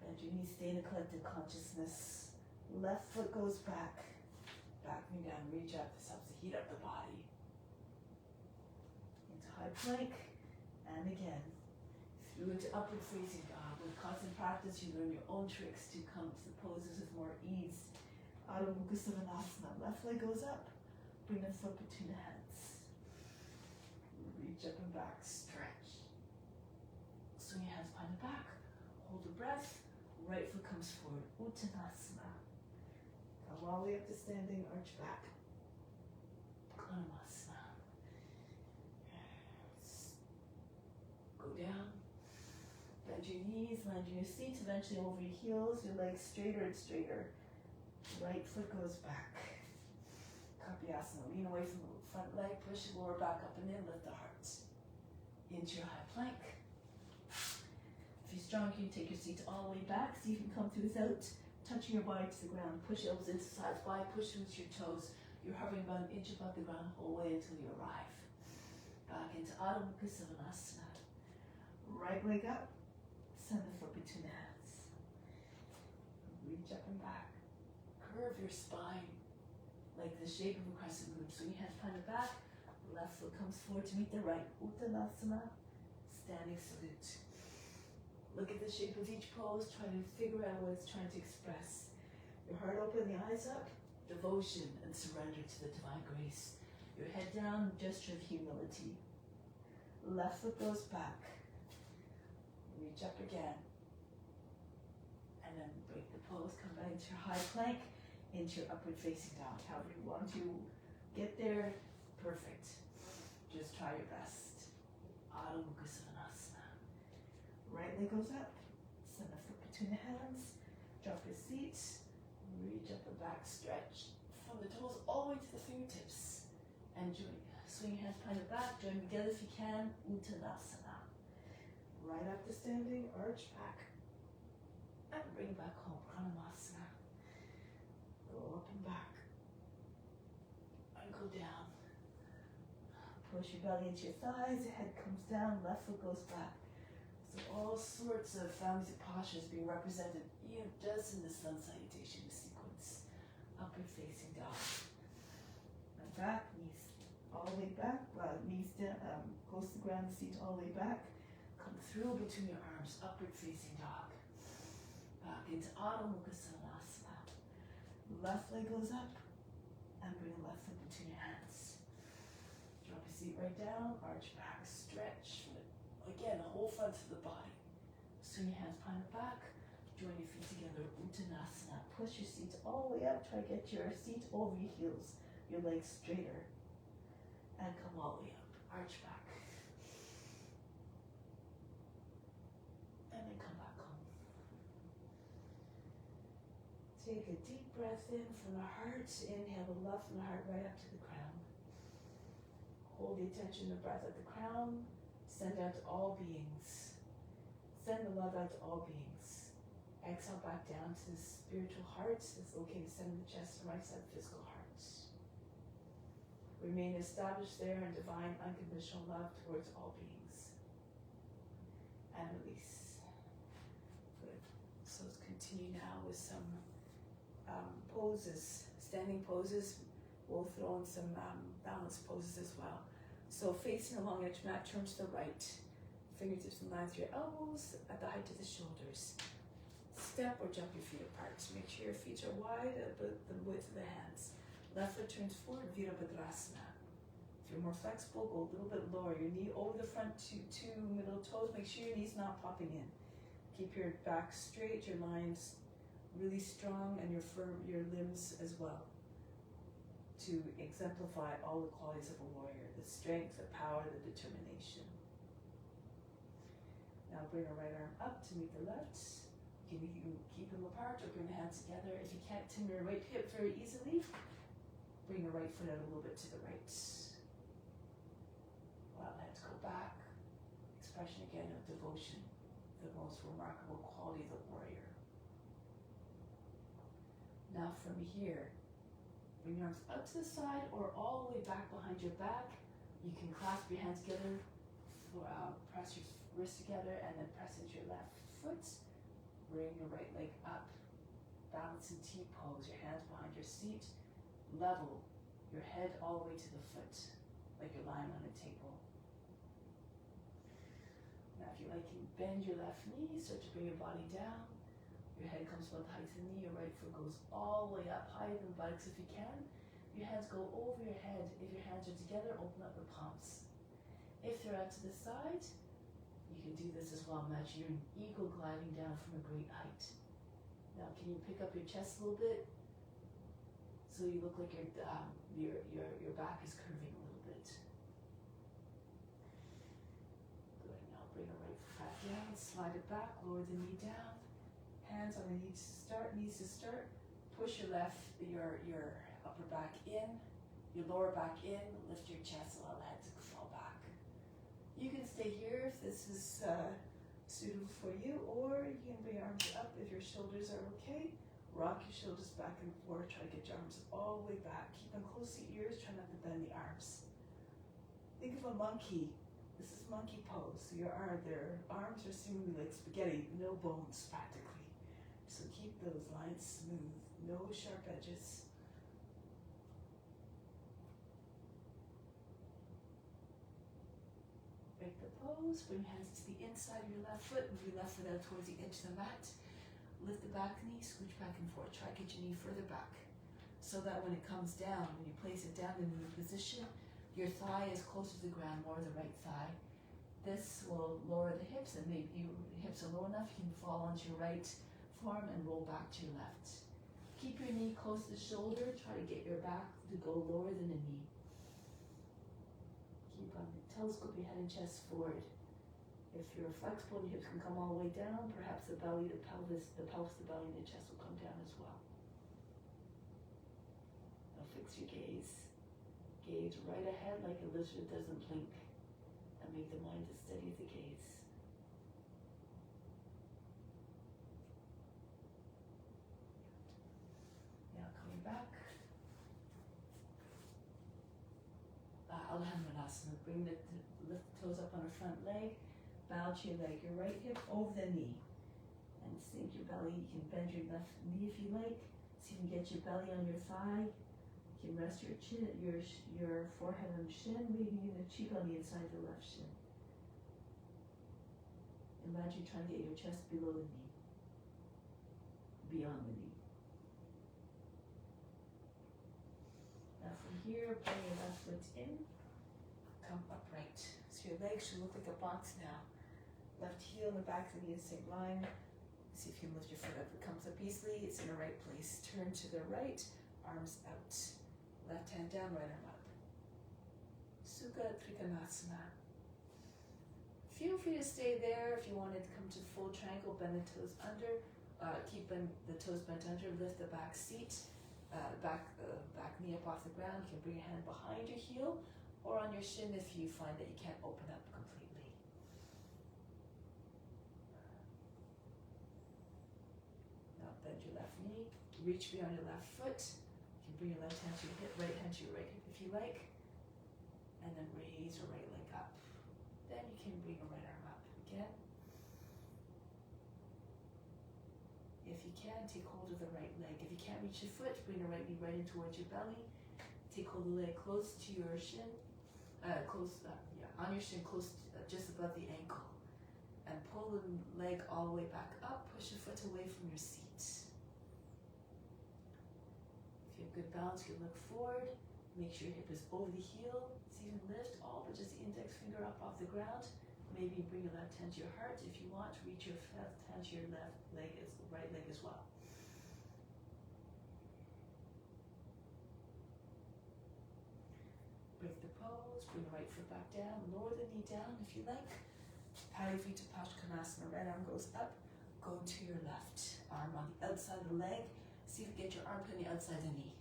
Bend your knees, stay in a collective consciousness. Left foot goes back. Back knee down, reach up. This helps to heat up the body. Into high plank. And again. Through into upward facing dog. With constant practice, you learn your own tricks to come to the poses with more ease. Adho Mukha Svanasana. Left leg goes up. Bring the foot between the hands. Reach up and back. Stretch. Swing your hands behind the back. Hold the breath. Right foot comes forward. Uttanasana. Come all the way up to standing. Arch back. Pranayama. Go down. Bend your knees, land on your seat, eventually over your heels, your legs straighter and straighter. Right foot goes back. Kapiyasana. Lean away from the front leg, push your lower back up and in, lift the heart. Into your high plank. If you're strong, you can take your seat all the way back, so you can come through without touching your body to the ground. Push elbows into sides, body push into your toes. You're hovering about an inch above the ground the whole way until you arrive. Back into Adho Mukha Svanasana. Right leg up. Send the foot between the hands. Reach up and back. Curve your spine like the shape of a crescent moon. Swing your hands behind the back. Left foot comes forward to meet the right. Uttanasana. Standing salute. Look at the shape of each pose. Try to figure out what it's trying to express. Your heart open, the eyes up. Devotion and surrender to the divine grace. Your head down, gesture of humility. Left foot goes back. Reach up again. pose. Come back into your high plank, into your upward facing dog. However you want to get there, perfect. Just try your best. Adho Mukha Svanasana. Right leg goes up, send the foot between the hands, drop your seat, reach up the back, stretch from the toes all the way to the fingertips. And swing your hands behind the back, join together if you can, Uttanasana. Right up to standing, arch back. And bring it back home, Pranamasana. Go up and back. And go down. Push your belly into your thighs, your head comes down, left foot goes back. So all sorts of families of postures being represented, even just in the sun salutation sequence. Upward facing dog. And back, knees all the way back, knees down, close to the ground, seat all the way back. Come through between your arms, upward facing dog. Back into Adho Mukha Svanasana. Left leg goes up, and bring the left foot between your hands. Drop your seat right down, arch back, stretch. Again, the whole front of the body. Swing your hands behind the back, join your feet together, Uttanasana. Push your seat all the way up, try to get your seat over your heels, your legs straighter. And come all the way up, arch back. And then come back home. Take a deep breath in from the heart. Inhale the love from the heart right up to the crown. Hold the attention, the breath at the crown. Send out to all beings. Send the love out to all beings. Exhale back down to the spiritual heart. It's located center of the chest and right side of the physical heart. Remain established there in divine unconditional love towards all beings. And release. Good. So let's continue now with some poses, standing poses. We'll throw in some balance poses as well. So facing along edge mat, turn to the right. Fingertips in line with your elbows at the height of the shoulders. Step or jump your feet apart. Make sure your feet are wide at the width of the hands. Left foot turns forward, Virabhadrasana. If you're more flexible, go a little bit lower. Your knee over the front two middle toes. Make sure your knee's not popping in. Keep your back straight, your lines really strong, and your limbs as well, to exemplify all the qualities of a warrior, the strength, the power, the determination. Now bring our right arm up to meet the left. You can keep them apart or bring the hands together. If you can't trim your right hip very easily, bring the right foot out a little bit to the right. Allow the hands go back. Expression again of devotion, the most remarkable quality of the warrior. Now from here, bring your arms up to the side or all the way back behind your back. You can clasp your hands together, press your wrists together, and then press into your left foot. Bring your right leg up. Balance in T pose. Your hands behind your seat. Level your head all the way to the foot, like you're lying on a table. Now if you like, you can bend your left knee, start to bring your body down. Your head comes about the height of the knee, your right foot goes all the way up, higher than the buttocks if you can. Your hands go over your head. If your hands are together, open up the palms. If they're out to the side, you can do this as well. Imagine you're an eagle gliding down from a great height. Now can you pick up your chest a little bit? So you look like your back is curving a little bit. Good. Now bring the right foot back down, slide it back, lower the knee down. Hands on the knees to start. Push your upper back in, your lower back in, lift your chest, allow the head to fall back. You can stay here if this is suitable for you, or you can bring your arms up if your shoulders are okay. Rock your shoulders back and forth, try to get your arms all the way back. Keep them close to your ears, try not to bend the arms. Think of a monkey. This is monkey pose. So their arms are seemingly like spaghetti, no bones practically. So keep those lines smooth, no sharp edges. Break the pose, bring your hands to the inside of your left foot, move your left foot out towards the edge of the mat. Lift the back knee, scooch back and forth. Try to get your knee further back so that when it comes down, when you place it down in the position, your thigh is closer to the ground, more the right thigh. This will lower the hips, and maybe your hips are low enough, you can fall onto your right form and roll back to your left. Keep your knee close to the shoulder. Try to get your back to go lower than the knee. Keep on telescope your head and chest forward. If you're flexible, the hips can come all the way down. Perhaps the belly, the pelvis, the belly, and the chest will come down as well. Now fix your gaze. Gaze right ahead like a lizard doesn't blink. And make the mind as steady as the gaze. Now coming back. Alhamdulillah. Bring lift the toes up on the front leg. Bow to your leg, your right hip over the knee. And sink your belly. You can bend your left knee if you like. So you can get your belly on your thigh. You can rest your chin, your forehead on the shin, maybe even a cheek on the inside of the left shin. Imagine trying to get your chest below the knee. Beyond the knee. Now from here, bring your left foot in. Come upright. So your legs should look like a box now. Left heel and the back of the knee in the same line. See if you can lift your foot up. It comes up easily. It's in the right place. Turn to the right. Arms out. Left hand down, right arm up. Sukha Trikonasana. Feel free to stay there. If you wanted to come to full triangle, bend the toes under. Keep the toes bent under. Lift the back seat. Back knee up off the ground. You can bring your hand behind your heel or on your shin if you find that you can't open up completely. Now bend your left knee. Reach beyond your left foot. You can bring your left hand to your hip, right hand to your right hip if you like. And then raise your right leg up. Then you can bring your right arm up again. If you can, take hold of the right leg. If you can't reach your foot, bring the right knee right in towards your belly. Take hold of the leg close to your shin. On your shin, close to, just above the ankle. And pull the leg all the way back up. Push your foot away from your seat. If you have good balance, you can look forward. Make sure your hip is over the heel. See if you can lift all but just the index finger up off the ground. Maybe bring your left hand to your heart. If you want, reach your left hand to your right leg as well. Break the pose, bring the right foot back down, lower the knee down if you like. Pali Vita Pashkanasana, right arm goes up, go to your left arm on the outside of the leg. See if you get your armpit on the outside of the knee.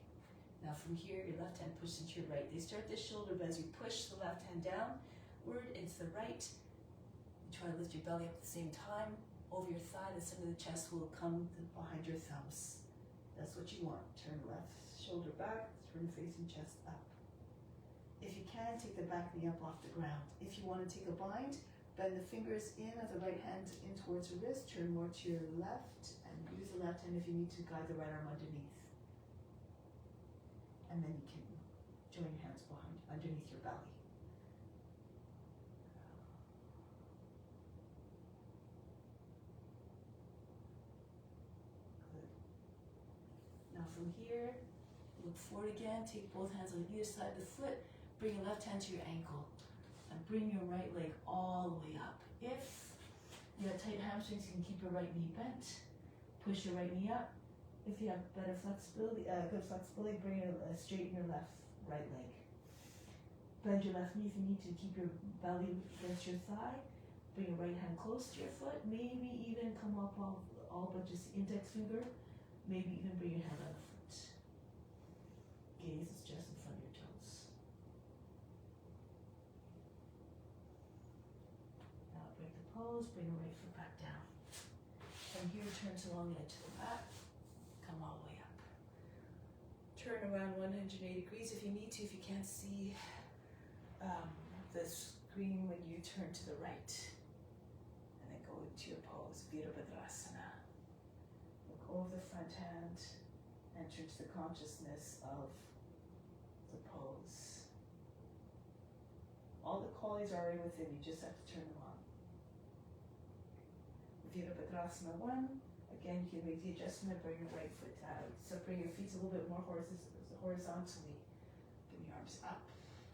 Now from here, your left hand pushes into your right. They start this shoulder, but as you push the left hand downward into the right, you try to lift your belly up at the same time. Over your thigh, the center of the chest will come behind your thumbs. That's what you want. Turn left shoulder back, turn facing chest up. If you can, take the back knee up off the ground. If you want to take a bind, bend the fingers in of the right hand in towards the wrist, turn more to your left, and use the left hand if you need to guide the right arm underneath. And then you can join your hands underneath your belly. Now from here, look forward again, take both hands on either side of the foot, bring your left hand to your ankle, and bring your right leg all the way up. If you have tight hamstrings, you can keep your right knee bent, push your right knee up. If you have better flexibility, good flexibility, straighten your right leg. Bend your left knee if you need to keep your belly against your thigh. Bring your right hand close to your foot, maybe even come up all but just index finger. Maybe even bring your hand on the foot. Gaze is just in front of your toes. Now break the pose, bring the right foot back down. From here, turn to the long edge of the mat. Come all the way up. Turn around 180 degrees if you need to, if you can't see the screen when you turn to the right. And then go into your pose, Virabhadrasana. Over the front hand, enter into the consciousness of the pose. All the qualities are already within you, just have to turn them on. Virabhadrasana 1, again you can make the adjustment, bring your right foot out. So bring your feet a little bit more horizontally. Bring your arms up,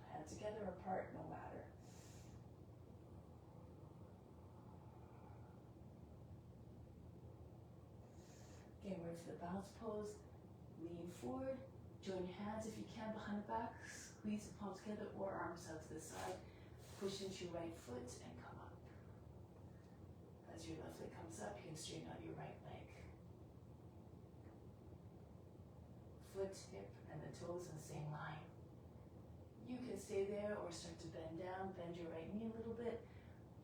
hands together, apart, no matter. Getting ready for the balance pose. Lean forward. Join your hands if you can behind the back. Squeeze the palms together or arms out to the side. Push into your right foot and come up. As your left leg comes up, you can straighten out your right leg. Foot, hip, and the toes in the same line. You can stay there or start to bend down. Bend your right knee a little bit.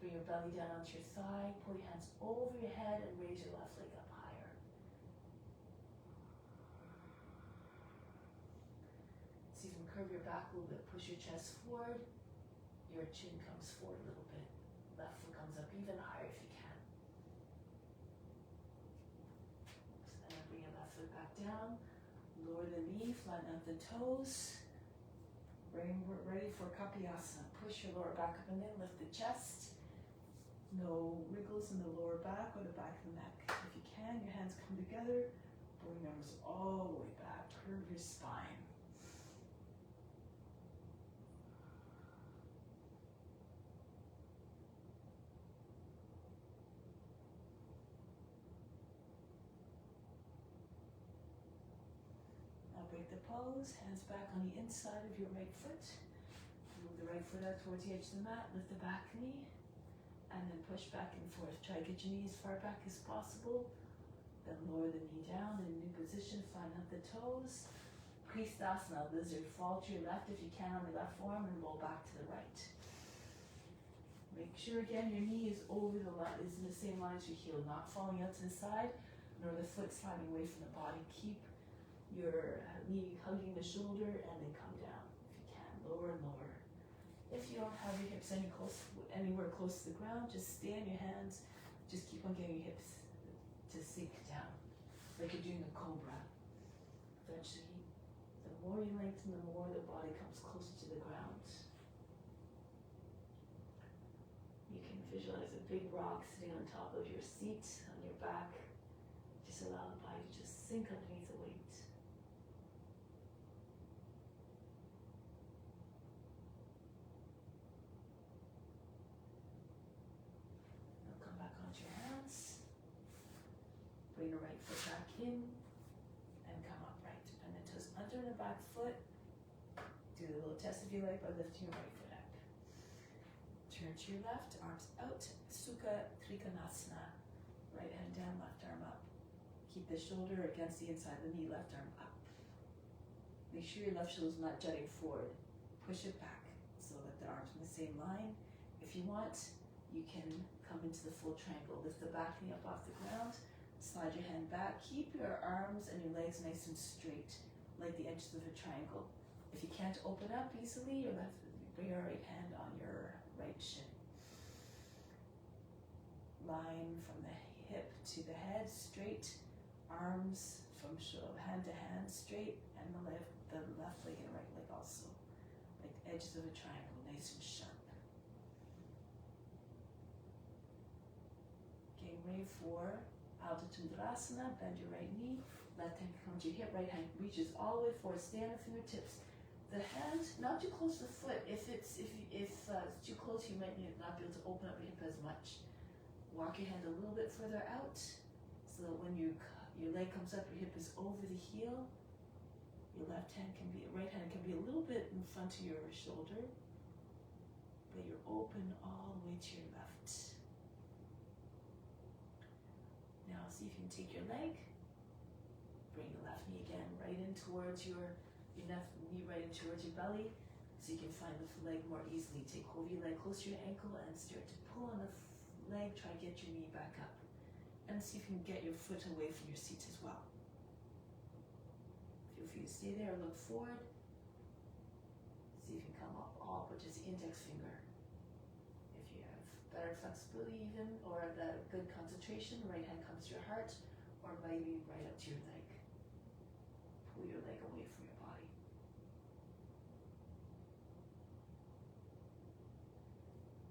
Bring your belly down onto your thigh. Pull your hands over your head and raise your left leg up higher. See if you can curve your back a little bit. Push your chest forward. Your chin comes forward a little bit. Left foot comes up even higher if you can. And then bring your left foot back down. Lower the knee, flatten out the toes. We're ready for Kapiyasana. Push your lower back up and in, lift the chest. No wriggles in the lower back or the back of the neck. If you can, your hands come together. Bring your arms all the way back. Curve your spine. Break the pose, hands back on the inside of your right foot. Move the right foot out towards the edge of the mat, lift the back knee, and then push back and forth. Try to get your knee as far back as possible. Then lower the knee down in a new position, flatten out the toes. Kristasana, lizard. Fall to your left if you can on the left forearm and roll back to the right. Make sure again your knee is over the line, is in the same line as your heel, not falling out to the side, nor the foot sliding away from the body. Keep your knee hugging the shoulder and then come down if you can, lower and lower. If you don't have your hips anywhere close to the ground, just stay on your hands. Just keep on getting your hips to sink down, like you're doing a cobra. Eventually, the more you lengthen, the more the body comes closer to the ground. You can visualize a big rock sitting on top of your seat, on your back. Just allow the body to just sink underneath the weight. Bring the right foot back in and come upright. And then toes under the back foot. Do the little test if you like by lifting your right foot up. Turn to your left, arms out. Sukha Trikonasana. Right hand down, left arm up. Keep the shoulder against the inside of the knee, left arm up. Make sure your left shoulder is not jutting forward. Push it back so that the arms in the same line. If you want, you can come into the full triangle. Lift the back knee up off the ground. Slide your hand back. Keep your arms and your legs nice and straight, like the edges of a triangle. If you can't open up easily, bring your right hand on your right shin. Line from the hip to the head, straight. Arms from hand to hand, straight. And the left leg and right leg also, like the edges of a triangle, nice and sharp. Getting ready for Ardha-Chandrasana. Bend your right knee, left hand comes to your hip, right hand reaches all the way forward. Stay on the fingertips. The hand not too close to the foot. If it's too close, you might not be able to open up your hip as much. Walk your hand a little bit further out, so that when your leg comes up, your hip is over the heel. Your right hand can be a little bit in front of your shoulder, but you're open all the way to your left. Now see if you can take your leg, bring the left knee again right in towards your left knee right in towards your belly, so you can find the leg more easily. Take hold of your leg close to your ankle and start to pull on the leg. Try to get your knee back up, and see if you can get your foot away from your seat as well. Feel free to stay there or look forward. See if you can come up all but just the index finger. If you have better flexibility even, or the good concentration, right hand comes to your heart, or maybe right up to your leg. Pull your leg away from your body.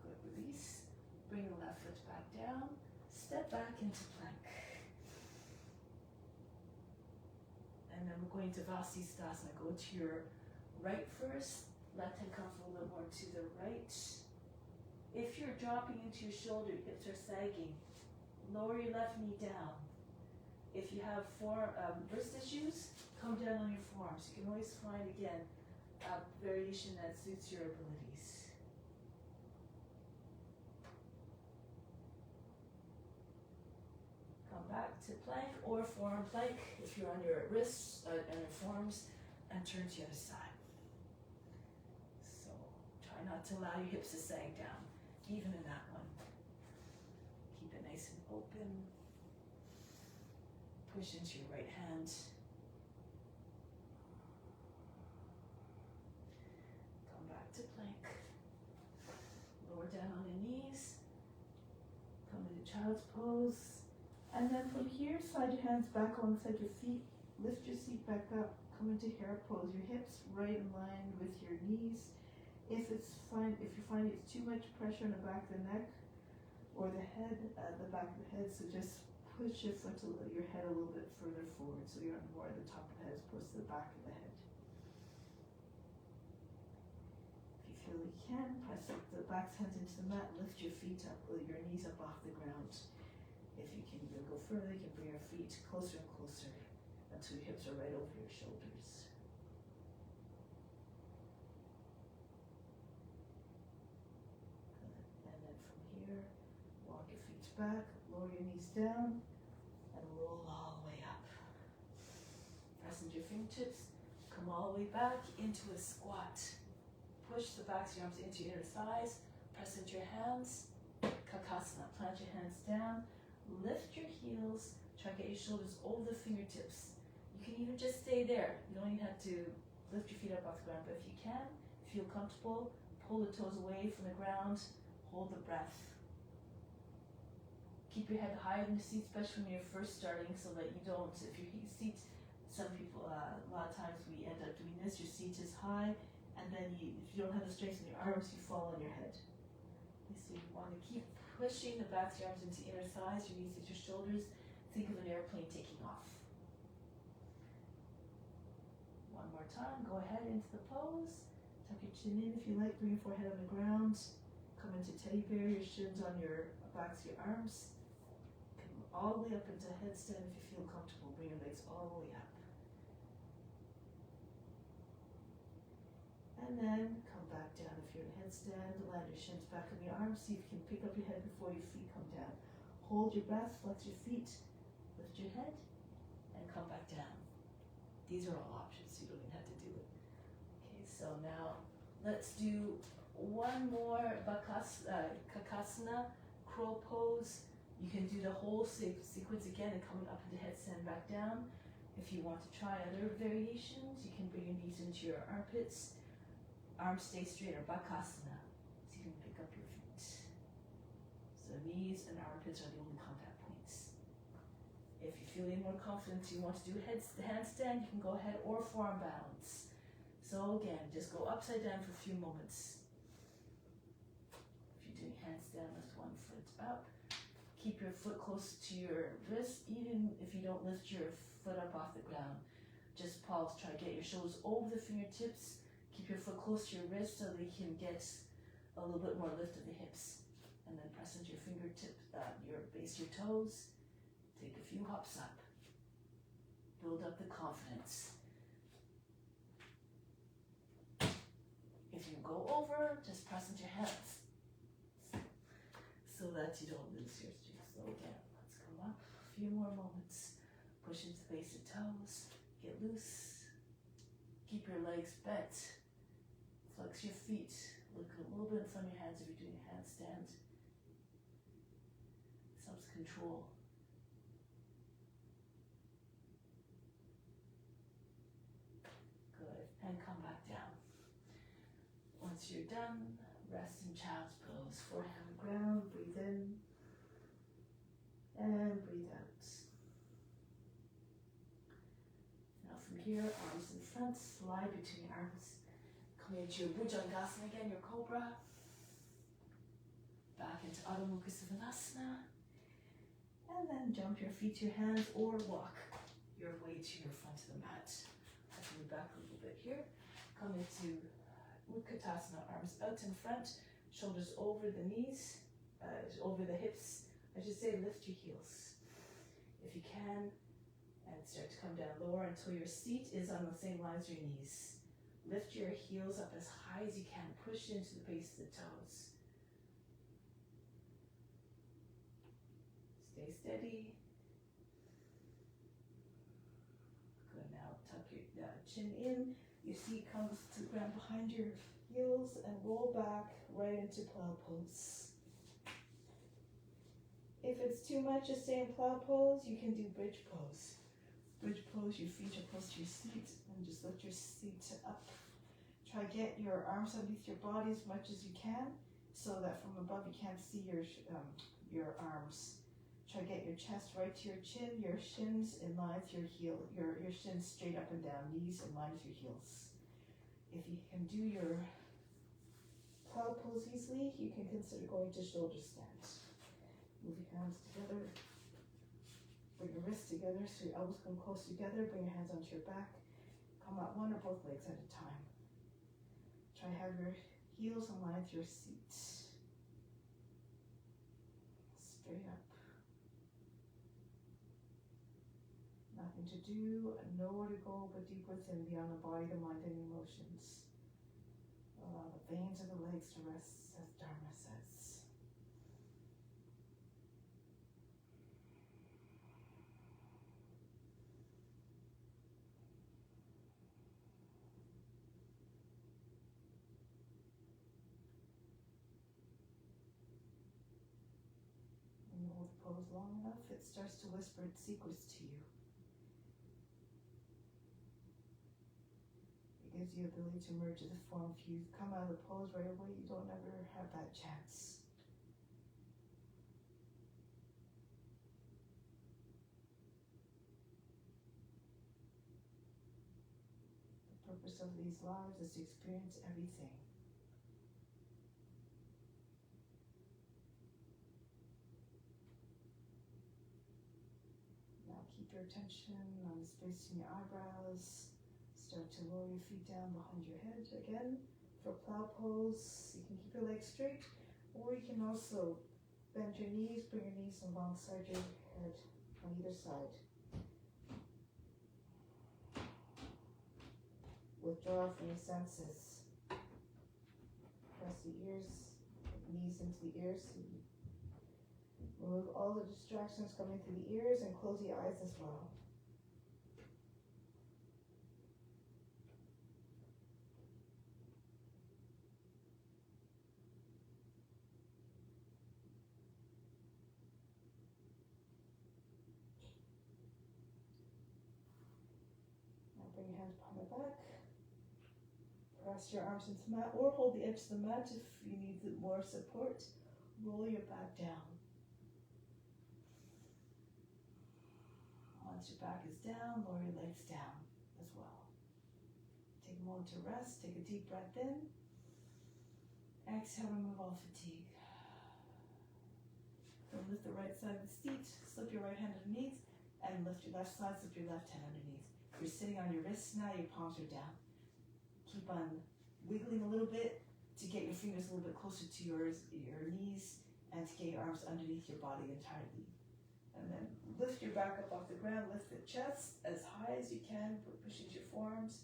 Good, release. Bring the left foot back down. Step back into plank. And then we're going to Vasisthasana. Go to your right first. Left hand comes a little bit more to the right. If you're dropping into your shoulder, hips are sagging, lower your left knee down. If you have wrist issues, come down on your forearms. You can always find, again, a variation that suits your abilities. Come back to plank or forearm plank if you're on your wrists and your forearms, and turn to the other side. So try not to allow your hips to sag down, even in that one. Keep it nice and open. Push into your right hand. Come back to plank. Lower down on the knees. Come into child's pose. And then from here, slide your hands back alongside your feet. Lift your seat back up. Come into hare pose. Your hips right in line with your knees. If you find it's too much pressure on the back of the neck or the head, the back of the head, so just push your head a little bit further forward so you're more at the top of the head as opposed to the back of the head. If you feel you can, press up the back hands into the mat, lift your feet up, your knees up off the ground. If you can go further, you can bring your feet closer and closer until your hips are right over your shoulders. And then from here, walk your feet back, lower your knees down, and roll all the way up. Press into your fingertips, come all the way back into a squat. Push the backs of your arms into your inner thighs, press into your hands, kakasana, plant your hands down, lift your heels, try to get your shoulders over the fingertips. You can even just stay there. You don't even have to lift your feet up off the ground, but if you can, feel comfortable, pull the toes away from the ground, hold the breath. Keep your head higher than the seat, especially when you're first starting, so that you don't, if your seat, some people, a lot of times we end up doing this, your seat is high, and then if you don't have the strength in your arms, you fall on your head. So you want to keep pushing the backs of your arms into your inner thighs, your knees into your shoulders. Think of an airplane taking off. One more time, go ahead into the pose. Tuck your chin in if you like, bring your forehead on the ground. Come into teddy bear, your shins on your backs of your arms. Come all the way up into headstand if you feel comfortable. Bring your legs all the way up. And then come back down if you're in headstand. Land your shins back on your arms. See if you can pick up your head before your feet come down. Hold your breath, flex your feet, lift your head, and come back down. These are all options, so you don't even have to do it. Okay, so now let's do one more kakasana, crow pose. You can do the whole sequence again and coming up into headstand back down. If you want to try other variations, you can bring your knees into your armpits. Arms stay straight, or bakasana, so you can pick up your feet. So knees and armpits are the only contact points. If you feel any more confident, you want to do handstand, you can go ahead, or forearm balance. So again, just go upside down for a few moments. If you're doing handstand, lift one foot up. Keep your foot close to your wrist, even if you don't lift your foot up off the ground. Just pause, try to get your shoulders over the fingertips. Keep your foot close to your wrist so that you can get a little bit more lift of the hips. And then press into your fingertips, your base of your toes. Take a few hops up. Build up the confidence. If you go over, just press into your hands so that you don't lose your strength. So again, let's come up. A few more moments. Push into the base of toes. Get loose. Keep your legs bent. Flex your feet. Look a little bit in front of your hands if you're doing a handstand. This helps control. Good. And come back down. Once you're done, rest in child's pose. Forehead on the ground. Breathe in. And breathe out. Now from here, arms in front. Slide between your arms. Come into your Bhujangasana again, your cobra. Back into Adho Mukha Svanasana. And then jump your feet to your hands or walk your way to your front of the mat. I'll move back a little bit here. Come into Utkatasana, arms out in front, shoulders over the knees, over the hips. I should say lift your heels. If you can, And start to come down lower until your seat is on the same line as your knees. Lift your heels up as high as you can. Push into the base of the toes. Stay steady. Good. Now tuck your chin in. Your seat comes to the ground behind your heels and roll back right into plow pose. If it's too much to stay in plow pose, you can do bridge pose. Bridge pose, your feet are close to your seat and just lift your seat up. Try to get your arms underneath your body as much as you can so that from above you can't see your arms. Try to get your chest right to your chin, your shins in line with your heel, your shins straight up and down, knees in line with your heels. If you can do your plow pose easily, you can consider going to shoulder stand. Move your hands together. Bring your wrists together so your elbows come close together. Bring your hands onto your back. Come out one or both legs at a time. Try to have your heels in line with your seat. Straight up. Nothing to do, nowhere to go but deep within, beyond the body, the mind, and emotions. Allow the veins of the legs to rest, as Dharma says. When you hold the pose long enough, it starts to whisper its secrets to you. Gives you the ability to merge with the form. If you come out of the pose right away, you don't ever have that chance. The purpose of these lives is to experience everything. Now keep your attention on the space in your eyebrows. Start to lower your feet down behind your head again. For plow pose, you can keep your legs straight, or you can also bend your knees, bring your knees alongside your head on either side. Withdraw from your senses. Press the ears, knees into the ears. Remove all the distractions coming through the ears and close the eyes as well. Bring your hands behind the back. Press your arms into the mat or hold the edge of the mat if you need more support. Roll your back down. Once your back is down, lower your legs down as well. Take a moment to rest. Take a deep breath in. Exhale, remove all fatigue. Then lift the right side of the seat. Slip your right hand underneath and lift your left side. Slip your left hand underneath. You're sitting on your wrists now, your palms are down. Keep on wiggling a little bit to get your fingers a little bit closer to your knees and to get your arms underneath your body entirely. And then lift your back up off the ground, lift the chest as high as you can, push into your forearms,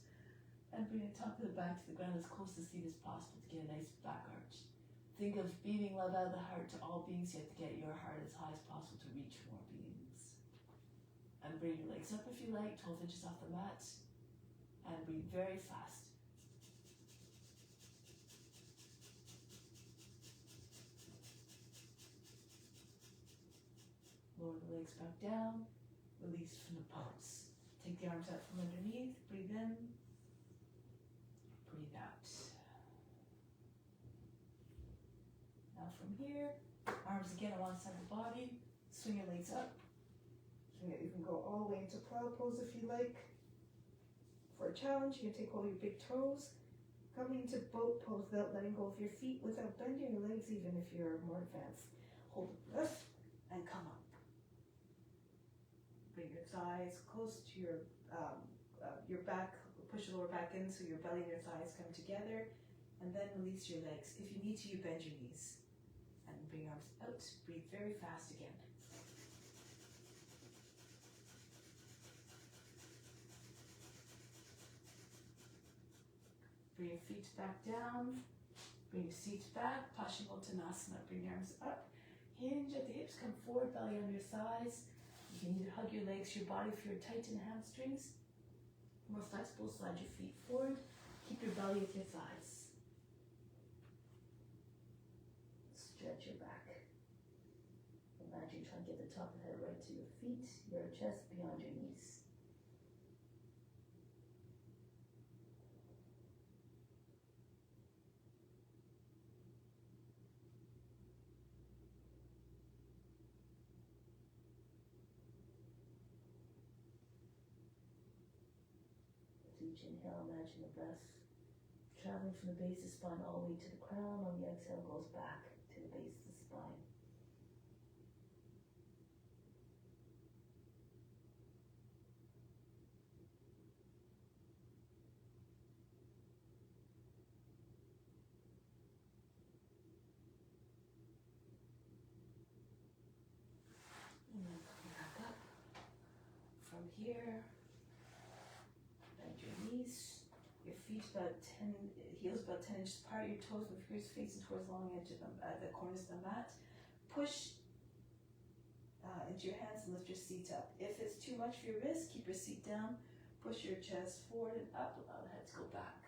and bring the top of the back to the ground as close to the seat as possible to get a nice back arch. Think of beaming love out of the heart to all beings. You have to get your heart as high as possible to reach more beings. And bring your legs up if you like, 12 inches off the mat. And breathe very fast. Lower the legs back down. Release from the pose. Take the arms out from underneath. Breathe in. Breathe out. Now from here, arms again alongside the body. Swing your legs up. You can go all the way into plow pose if you like. For a challenge, you can take all your big toes, coming into boat pose without letting go of your feet, without bending your legs even if you're more advanced. Hold the breath and come up. Bring your thighs close to your back, push your lower back in so your belly and your thighs come together, and then release your legs. If you need to, you bend your knees. And bring arms out, breathe very fast again. Bring your feet back down. Bring your seat back. Paschimottanasana. Bring your arms up. Hinge at the hips. Come forward. Belly under your thighs. You can either hug your legs, your body if you're tight in the hamstrings. More flexible. Slide your feet forward. Keep your belly with your thighs. Stretch your back. Imagine trying to get the top of the head right to your feet, your chest beyond your knees. With each inhale, imagine the breath traveling from the base of the spine all the way to the crown. On the exhale, goes back to the base of the spine. And then come back up. From here, bend your knees. Your feet about 10, heels about 10 inches apart. Your toes and fingers facing towards the long edge of the corners of the mat. Push into your hands and lift your seat up. If it's too much for your wrist, keep your seat down. Push your chest forward and up. Allow the head to go back.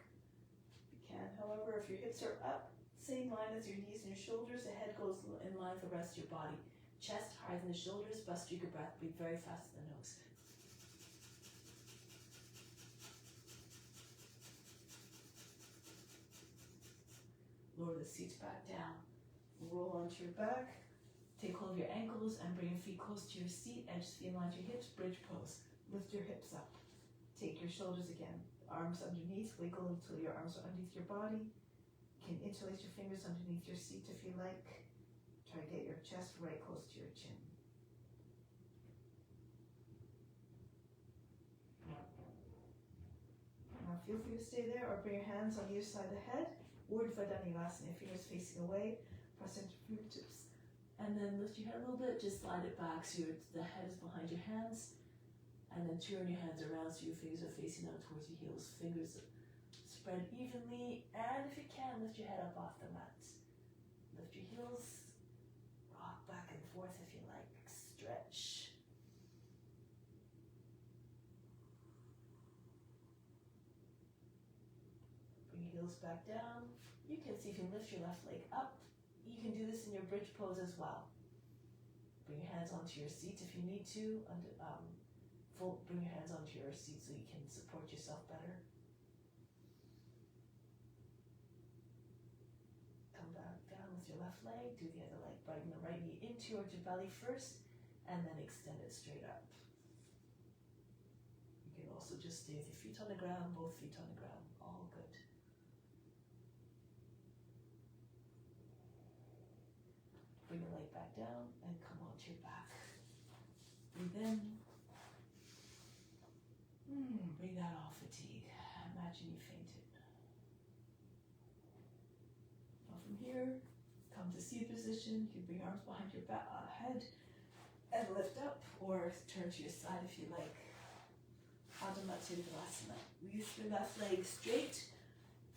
You can. However, if your hips are up, same line as your knees and your shoulders, the head goes in line with the rest of your body. Chest higher than the shoulders, bust your breath, breathe very fast in the nose. Lower the seat back down. Roll onto your back. Take hold of your ankles and bring your feet close to your seat. Edge feet in line to your hips. Bridge pose. Lift your hips up. Take your shoulders again. Arms underneath. Wiggle until your arms are underneath your body. You can interlace your fingers underneath your seat if you like. Try to get your chest right close to your chin. Now feel free to stay there or bring your hands on either side of the head. Urdhva Dhanurasana, fingers facing away. Press into fingertips. And then lift your head a little bit, just slide it back so the head is behind your hands. And then turn your hands around so your fingers are facing out towards your heels. Fingers spread evenly. And if you can, lift your head up off the mat. Lift your heels. Rock back and forth if you like. Stretch. Bring your heels back down. You can see if you can lift your left leg up. You can do this in your bridge pose as well. Bring your hands onto your seat if you need to. Bring your hands onto your seat so you can support yourself better. Come back down with your left leg. Do the other leg. Bring the right knee in towards your belly first, and then extend it straight up. You can also just stay with your feet on the ground, both feet on the ground. All good. Bring your leg back down and come onto your back. Breathe in. Bring that off fatigue. Imagine you fainted. Now from here, come to seated position. You can bring your arms behind your head and lift up, or turn to your side if you like. Adho Mukha Svanasana. Lift your left leg straight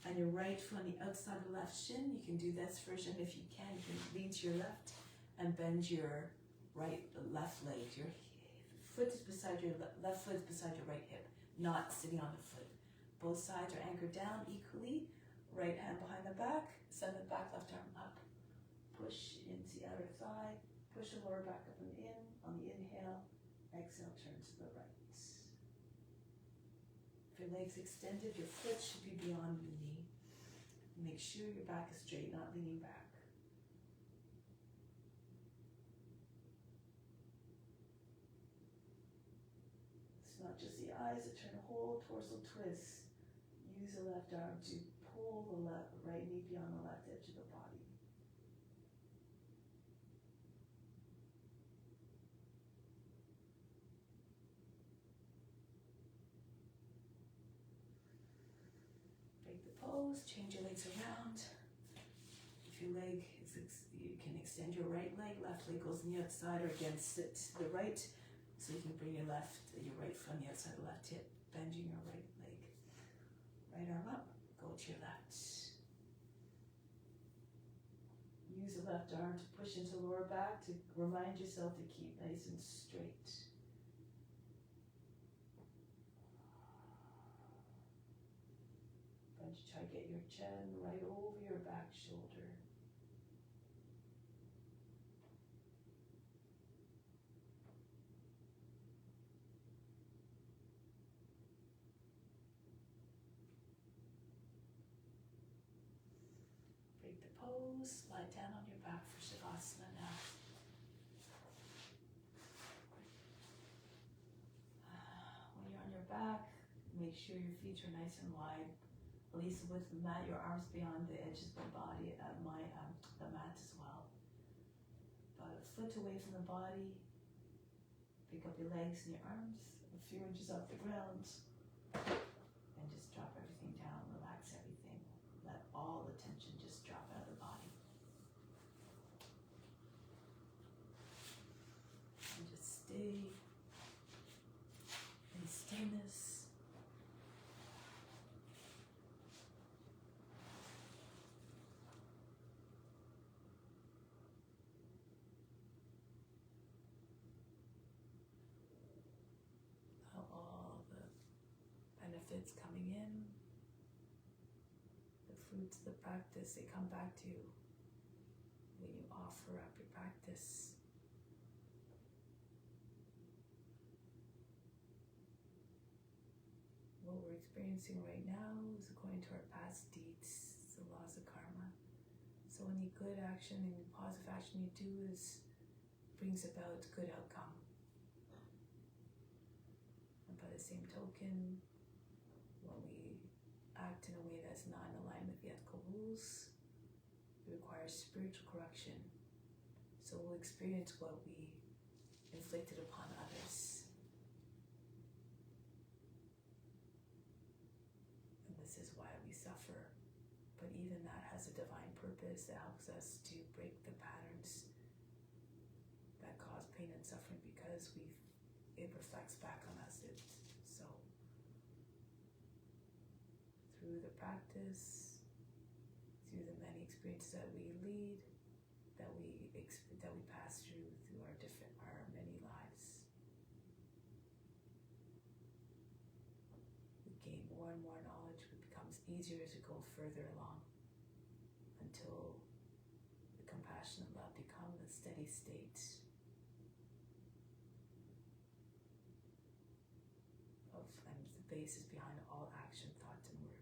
and your right foot on the outside of the left shin. You can do this version if you can. You can lean to your left and bend your left leg. Your foot is beside your left foot is beside your right hip, not sitting on the foot. Both sides are anchored down equally. Right hand behind the back, send the back left arm up. Push into the outer thigh. Push the lower back up and in. On the inhale, exhale, turn to the right. If your leg's extended, your foot should be beyond your knee. Make sure your back is straight, not leaning back. It's not just the eyes that turn, a whole torso twist. Use the left arm to pull the right knee beyond the left edge of the body. Break the pose, change your legs around. If your leg is, you can extend your right leg, left leg goes on the outside, or again sit to the right, so you can bring your right foot on the outside of the left hip, bending your right leg. Right arm up, go go to your left. Use the left arm to push into lower back to remind yourself to keep nice and straight. And try to get your chin right over your back shoulder. Break the pose, lie down on your back for Shavasana now. When you're on your back, make sure your feet are nice and wide. At least with the mat, your arms beyond the edges of the body, the mat as well. About a foot away from the body. Pick up your legs and your arms a few inches off the ground. And just drop everything down, relax everything. Let all the tension just drop out of the body. And just stay in stillness. All the benefits coming in, the fruits of the practice, they come back to you when you offer up your practice. What we're experiencing right now is according to our past deeds, the laws of karma. So any good action, any positive action you do brings about good outcome. And by the same token, when we act in a way that's not in alignment with the ethical rules, it requires spiritual correction. So we'll experience what we inflicted upon others. And this is why we suffer. But even that has a divine purpose that helps us to break the patterns that cause pain and suffering, because it reflects back on us. So through the practice, through the many experiences that we lead, that we pass through our many lives, we gain more and more knowledge. It becomes easier as we go further along, until the compassion and love become the steady state and the basis behind all action, thought, and word.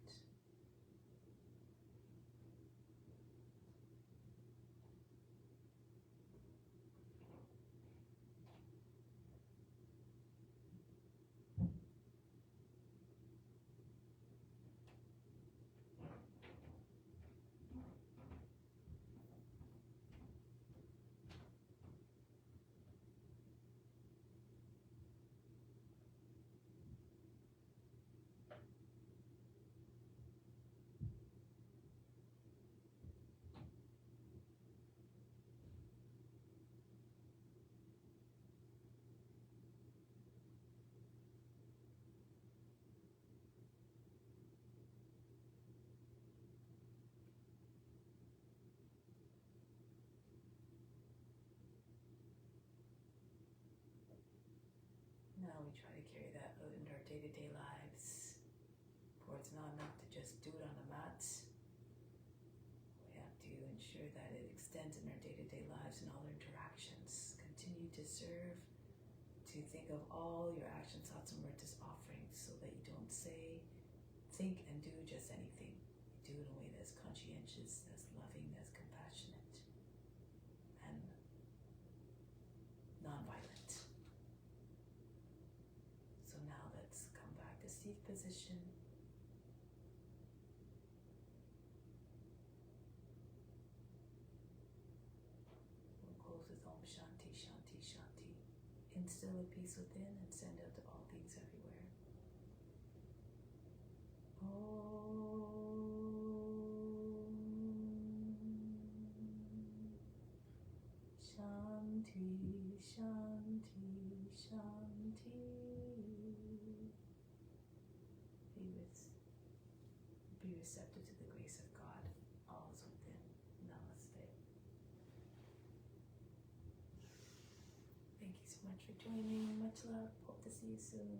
Now we try to carry that out into our day-to-day lives, for it's not enough to just do it on the mat. We have to ensure that it extends in our day-to-day lives and all our interactions. Continue to serve, to think of all your actions, thoughts, and words as offerings, so that you don't say, think, and do just anything. You do it in a way that's conscientious, that's loving, that's compassionate, and non-violent. So now let's come back to seat position. We'll close with Om Shanti, Shanti, Shanti. Instill a peace within and send out to all beings everywhere. Shanti, Shanti, Shanti. Be be receptive to the grace of God. All is within. Namaste. Thank you so much for joining. Much love. Hope to see you soon.